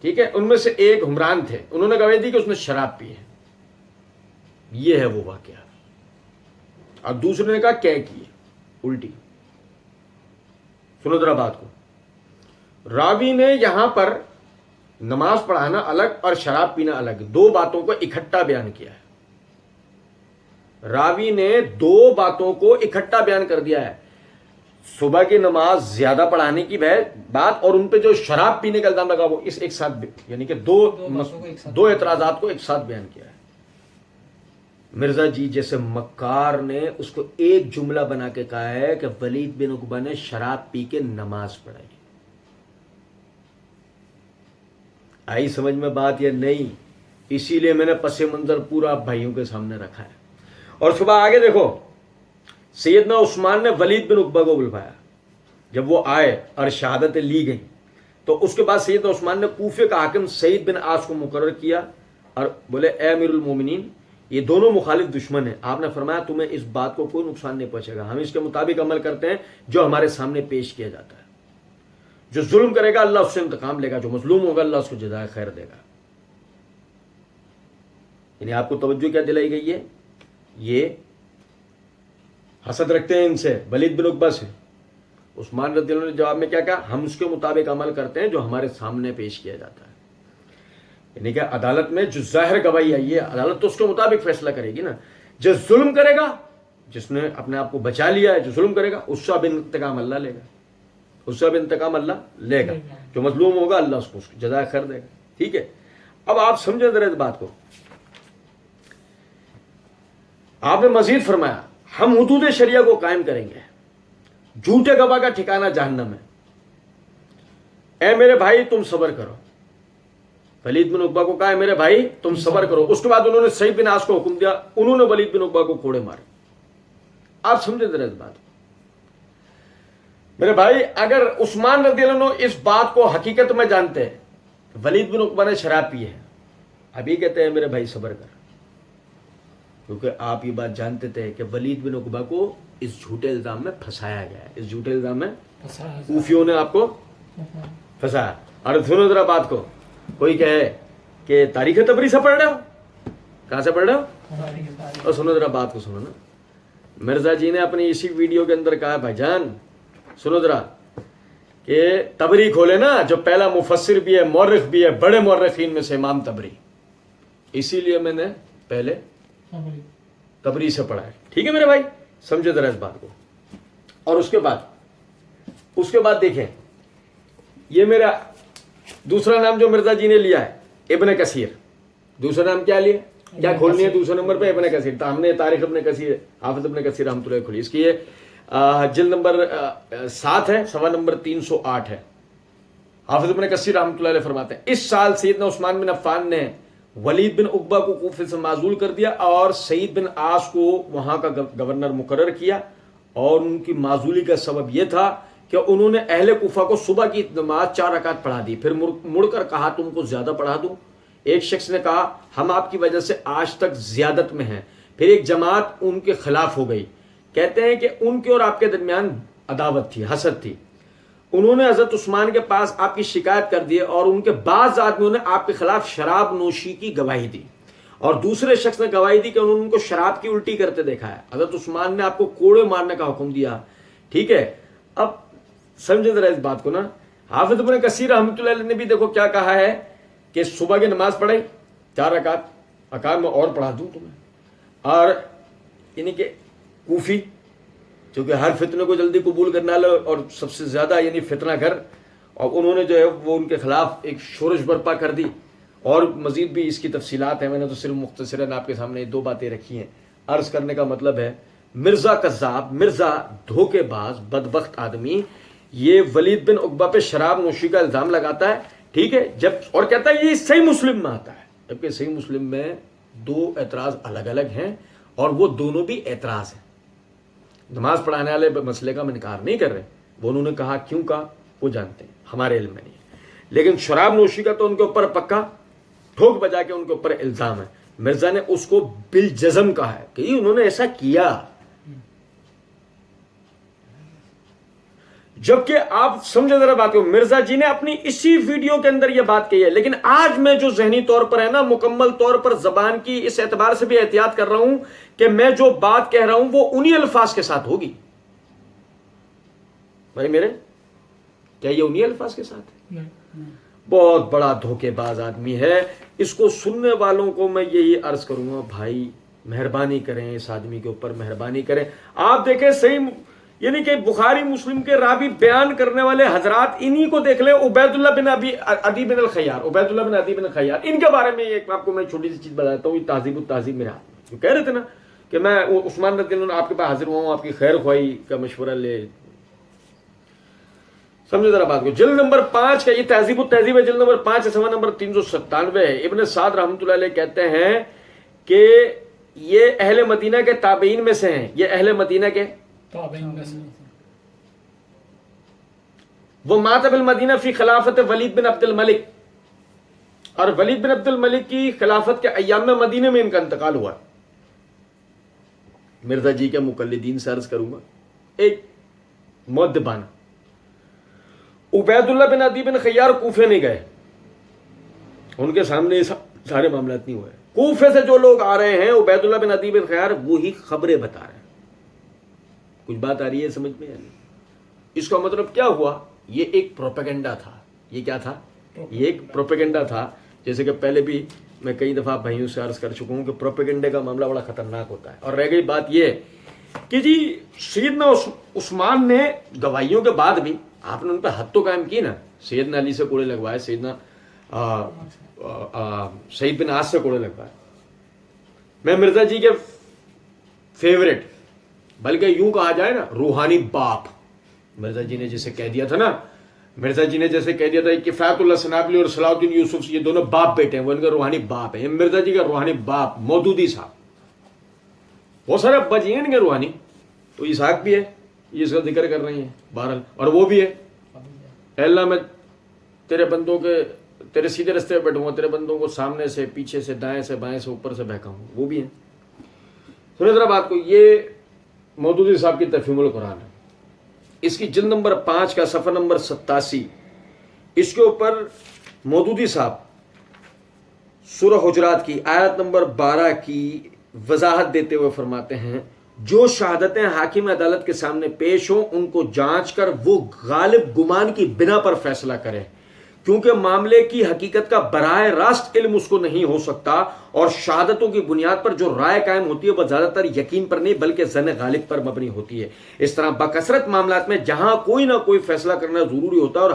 ٹھیک ہے. ان میں سے ایک حمران تھے, انہوں نے گواہی دی کہ اس نے شراب پی ہے. یہ ہے وہ واقعہ. اور دوسرے نے کہا کیا کی ہے, الٹی. سنو ذرا بات کو. راوی نے یہاں پر نماز پڑھانا الگ اور شراب پینا الگ, 2 باتوں کو اکٹھا بیان کیا ہے. راوی نے 2 باتوں کو اکٹھا بیان کر دیا ہے. صبح کی نماز زیادہ پڑھانے کی بات اور ان پہ جو شراب پینے کا الزام لگا وہ اس ایک ساتھ, یعنی کہ 2 اعتراضات کو ایک ساتھ بیان کیا ہے. مرزا جی جیسے مکار نے اس کو ایک جملہ بنا کے کہا ہے کہ ولید بن عقبہ نے شراب پی کے نماز پڑھائی. آئی سمجھ میں بات یا نہیں؟ اسی لیے میں نے پس منظر پورا بھائیوں کے سامنے رکھا ہے. اور صبح آگے دیکھو, سیدنا عثمان نے ولید بن عقبہ کو بلوایا. جب وہ آئے اور شہادتیں لی گئیں تو اس کے بعد سیدنا عثمان نے کوفے کا حاکم سعید بن عاص کو مقرر کیا اور بولے اے امیر المومنین, یہ دونوں مخالف دشمن ہیں. آپ نے فرمایا تمہیں اس بات کو کوئی نقصان نہیں پہنچے گا, ہم اس کے مطابق عمل کرتے ہیں جو ہمارے سامنے پیش کیا جاتا ہے. جو ظلم کرے گا اللہ اس سے انتقام لے گا, جو مظلوم ہوگا اللہ اس کو جزائے خیر دے گا. یعنی آپ کو توجہ کیا دلائی گئی ہے؟ یہ حسد رکھتے ہیں ان سے, ولید بن عقبہ سے. عثمان رضی اللہ عنہ نے جواب میں کیا کہا؟ ہم اس کے مطابق عمل کرتے ہیں جو ہمارے سامنے پیش کیا جاتا ہے. یعنی کہ عدالت میں جو ظاہر گواہی آئی ہے, عدالت تو اس کے مطابق فیصلہ کرے گی نا. جو ظلم کرے گا, جس نے اپنے آپ کو بچا لیا ہے, جو ظلم کرے گا اس سے اب انتقام اللہ لے گا, اس سے اب انتقام اللہ لے گا. جو مظلوم ہوگا اللہ اس کو جزائے خیر دے گا. ٹھیک ہے. اب آپ سمجھیں ذرا اس بات کو. آپ نے مزید فرمایا ہم حدود شریعہ کو قائم کریں گے, جھوٹے گواہ کا ٹھکانہ جہنم ہے. اے میرے بھائی تم صبر کرو. ولید بن عقبہ کو کہا ہے میرے بھائی تم صبر کرو. اس کے بعد انہوں نے سعید بن عاص کو حکم دیا, انہوں نے ولید بن عقبہ کو کوڑے مارے. آپ سمجھیں ذرا اس بات. میرے بھائی اگر عثمان رضی اللہ عنہ اس بات کو حقیقت میں جانتے ہیں ولید بن عقبہ نے شراب پی ہے, ابھی کہتے ہیں میرے بھائی صبر کر, کیونکہ آپ یہ بات جانتے تھے کہ ولید بن عقبہ کو اس جھوٹے الزام میں پھنسایا گیا ہے. اس جھوٹے الزام میں کوفیوں نے آپ کو پھنسایا. اور سنو ذرا بات کو, کوئی کہے کہ تاریخ طبری سے پڑھ رہے ہو, کہاں سے پڑھ رہے ہو؟ اور سنو ذرا بات کو سنو نا. مرزا جی نے اپنی اسی ویڈیو کے اندر کہا بھائی جان سنو ذرا کہ طبری کھولے نا, جو پہلا مفسر بھی ہے مورخ بھی ہے, بڑے مورخین میں سے امام طبری. اسی لیے میں نے پہلے طبری سے پڑھا ہے. ٹھیک ہے میرے بھائی, سمجھے ذرا اس بات کو. اور اس کے بعد دیکھیں, یہ میرا دوسرا نام جو مرزا جی نے لیا ہے ابن کثیر. دوسرا نام کیا لیا؟ کیا کھولنی ہے؟ دوسرے نمبر پہ ابن کثیر. ہم نے تاریخ ابن کثیر حافظ ابن کثیر رحمۃ اللہ کھولی. اس کی یہ جلد نمبر 7 ہے, صفحہ نمبر 308 ہے. حافظ ابن کثیر رحمۃ اللہ علیہ فرماتے ہیں اس سال سیدنا عثمان بن عفان نے ولید بن عقبہ کو کوفے سے معزول کر دیا اور سعید بن عاص کو وہاں کا گورنر مقرر کیا. اور ان کی معزولی کا سبب یہ تھا کہ انہوں نے اہل کوفہ کو صبح کی نماز 4 رکعت پڑھا دی, پھر مڑ کر کہا تم کو زیادہ پڑھا دوں. ایک شخص نے کہا ہم آپ کی وجہ سے آج تک زیادت میں ہیں. پھر ایک جماعت ان کے خلاف ہو گئی. کہتے ہیں کہ ان کے اور آپ کے درمیان عداوت تھی, حسد تھی. انہوں نے حضرت عثمان کے پاس آپ کی شکایت کر دی اور ان کے بعض آدمیوں نے آپ کے خلاف شراب نوشی کی گواہی دی, اور دوسرے شخص نے گواہی دی کہ انہوں نے ان کو شراب کی الٹی کرتے دیکھا ہے. حضرت عثمان نے آپ کو کوڑے مارنے کا حکم دیا. ٹھیک ہے, اب سمجھے ذرا اس بات کو نا. حافظ ابن کثیر رحمۃ اللہ علیہ نے بھی دیکھو کیا کہا ہے کہ صبح کی نماز پڑھائی 4 رکعت, اکار میں اور پڑھا دوں تمہیں. اور یعنی کہ کوفی چونکہ ہر فتنے کو جلدی قبول کرنے والا اور سب سے زیادہ یعنی فتنہ گھر, اور انہوں نے جو ہے وہ ان کے خلاف ایک شورش برپا کر دی. اور مزید بھی اس کی تفصیلات ہیں, میں نے تو صرف مختصراً آپ کے سامنے 2 باتیں رکھی ہیں. عرض کرنے کا مطلب ہے مرزا کذاب, مرزا دھوکے باز بدبخت آدمی یہ ولید بن عقبہ پہ شراب نوشی کا الزام لگاتا ہے. ٹھیک ہے, جب اور کہتا ہے یہ صحیح مسلم میں آتا ہے, جبکہ صحیح مسلم میں 2 اعتراض الگ الگ ہیں اور وہ دونوں بھی اعتراض ہیں. نماز پڑھانے والے مسئلے کا ہم انکار نہیں کر رہے, وہ انہوں نے کہا کیوں کہا وہ جانتے ہیں, ہمارے علم میں نہیں ہے. لیکن شراب نوشی کا تو ان کے اوپر پکا ٹھوک بجا کے ان کے اوپر الزام ہے. مرزا نے اس کو بالجزم کہا ہے کہ انہوں نے ایسا کیا, جبکہ آپ سمجھے ذرا بات کو, مرزا جی نے اپنی اسی ویڈیو کے اندر یہ بات کہی ہے. لیکن آج میں جو ذہنی طور پر ہے نا, مکمل طور پر زبان کی اس اعتبار سے بھی احتیاط کر رہا ہوں کہ میں جو بات کہہ رہا ہوں وہ انہی الفاظ کے ساتھ ہوگی. بھائی میرے, کیا یہ انہی الفاظ کے ساتھ ہے؟ بہت بڑا دھوکے باز آدمی ہے. اس کو سننے والوں کو میں یہی عرض کروں گا, بھائی مہربانی کریں, اس آدمی کے اوپر مہربانی کریں. آپ دیکھیں صحیح یعنی کہ بخاری مسلم کے راوی بیان کرنے والے حضرات انہی کو دیکھ لیں. عبید اللہ بن عدی بن الخیار, عبید اللہ بن عدی بن الخیار, ان کے بارے میں ایک آپ کو میں چھوٹی سی چیز بتاتا ہوں. یہ تہذیب التہذیب میرے ہاتھ میں, جو کہہ رہے تھے نا کہ میں عثمان رضی اللہ عنہ آپ کے پاس حاضر ہوا ہوں, آپ کی خیر خواہی کا مشورہ لے. سمجھے ذرا بات کو. جلد نمبر 5 کا یہ تہذیب التہذیب ہے, جلد نمبر 5 ہے, صفحہ نمبر 397 ہے. ابن سعد رحمۃ اللہ علیہ کہتے ہیں کہ یہ اہل مدینہ کے تابعین میں سے ہیں, یہ اہل مدینہ کے تابعین میں سے. وہ مات بالمدینہ فی خلافت ولید بن عبد الملک, اور ولید بن عبد الملک کی خلافت کے ایام میں مدینہ میں ان کا انتقال ہوا. مرزا جی کے مقلدین سے عرض کروں گا, ایک مؤدبانہ, عبید اللہ بن عدی بن خیار کوفے نہیں گئے, ان کے سامنے سارے معاملات نہیں ہوئے. کوفے سے جو لوگ آ رہے ہیں عبید اللہ بن عدی بن خیار وہی خبریں بتا رہے ہیں. کچھ بات آ رہی ہے سمجھ میں؟ اس کا مطلب کیا ہوا؟ یہ ایک پروپیگنڈا تھا. یہ کیا تھا؟ یہ ایک پروپیگنڈا تھا. جیسے کہ پہلے بھی میں کئی دفعہ بھائیوں سے عرض کر چکا ہوں کہ پروپیگنڈے کا معاملہ بڑا خطرناک ہوتا ہے. اور رہ گئی بات یہ کہ جی سیدنا عثمان نے گواہیوں کے بعد بھی آپ نے ان پہ حد تو قائم کی نا. سیدنا علی سے کوڑے لگوائے, سیدنا سعید بن عاص سے کوڑے لگوائے. میں مرزا جی کے فیوریٹ, بلکہ یوں کہا جائے نا روحانی باپ, مرزا جی نے جیسے کہہ دیا تھا نا, مرزا جی نے جیسے کہہ دیا تھا کفایت اللہ سنابلی اور صلاح الدین یوسف, یہ دونوں باپ بیٹے ہیں, وہ ان کا روحانی باپ ہے. یہ مرزا جی کا روحانی باپ مودودی صاحب, بہت سارے ابا جی ہیں ان کے روحانی, تو اسحاق بھی ہے, یہ اس کا ذکر کر رہی ہیں بہرحال, اور وہ بھی ہے. اے اللہ میں تیرے بندوں کے تیرے سیدھے رستے پہ بیٹھوں گا, تیرے بندوں کو سامنے سے, پیچھے سے, دائیں سے, بائیں سے, اوپر سے بہکاؤں, وہ بھی ہیں. سنیں ذرا بات کو, یہ مودودی صاحب کی تفہیم القرآن ہے. اس کی جلد نمبر 5 کا صفحہ نمبر 87, اس کے اوپر مودودی صاحب سورہ حجرات کی آیت نمبر 12 کی وضاحت دیتے ہوئے فرماتے ہیں, جو شہادتیں حاکم عدالت کے سامنے پیش ہوں ان کو جانچ کر وہ غالب گمان کی بنا پر فیصلہ کرے, کیونکہ معاملے کی حقیقت کا براہ راست علم اس کو نہیں ہو سکتا, اور شہادتوں کی بنیاد پر جو رائے قائم ہوتی ہے وہ زیادہ تر یقین پر نہیں بلکہ ظن غالب پر مبنی ہوتی ہے. اس طرح بکثرت معاملات میں جہاں کوئی نہ کوئی فیصلہ کرنا ضروری ہوتا ہے اور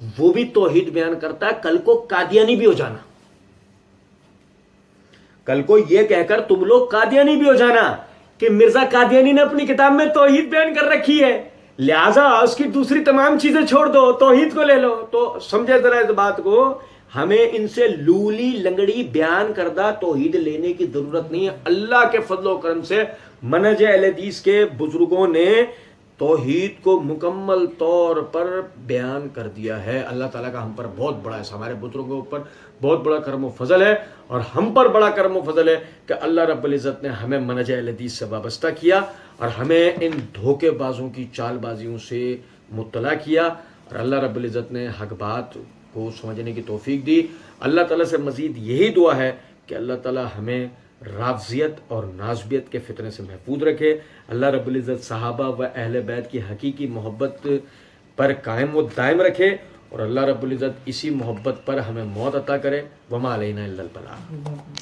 وہ بھی توحید بیان کرتا ہے، کل کو قادیانی بھی ہو جانا، کل کو یہ کہہ کر تم لوگ قادیانی بھی ہو جانا کہ مرزا قادیانی نے اپنی کتاب میں توحید بیان کر رکھی ہے، لہذا اس کی دوسری تمام چیزیں چھوڑ دو، توحید کو لے لو۔ تو سمجھے ذرا اس بات کو، ہمیں ان سے لولی لنگڑی بیان کردہ توحید لینے کی ضرورت نہیں ہے۔ اللہ کے فضل و کرم سے منہج اہل حدیث کے بزرگوں نے توحید کو مکمل طور پر بیان کر دیا ہے۔ اللہ تعالیٰ کا ہم پر بہت بڑا ہے، ہمارے بزرگوں پر بہت بڑا کرم و فضل ہے، اور ہم پر بڑا کرم و فضل ہے کہ اللہ رب العزت نے ہمیں منہج اہل حدیث سے وابستہ کیا اور ہمیں ان دھوکے بازوں کی چال بازیوں سے مطلع کیا، اور اللہ رب العزت نے حق بات کو سمجھنے کی توفیق دی۔ اللہ تعالیٰ سے مزید یہی دعا ہے کہ اللہ تعالیٰ ہمیں رافضیت اور نازبیت کے فتنے سے محفوظ رکھے۔ اللہ رب العزت صحابہ و اہل بیت کی حقیقی محبت پر قائم و دائم رکھے، اور اللہ رب العزت اسی محبت پر ہمیں موت عطا کرے۔ وما علینا الا البلاغ۔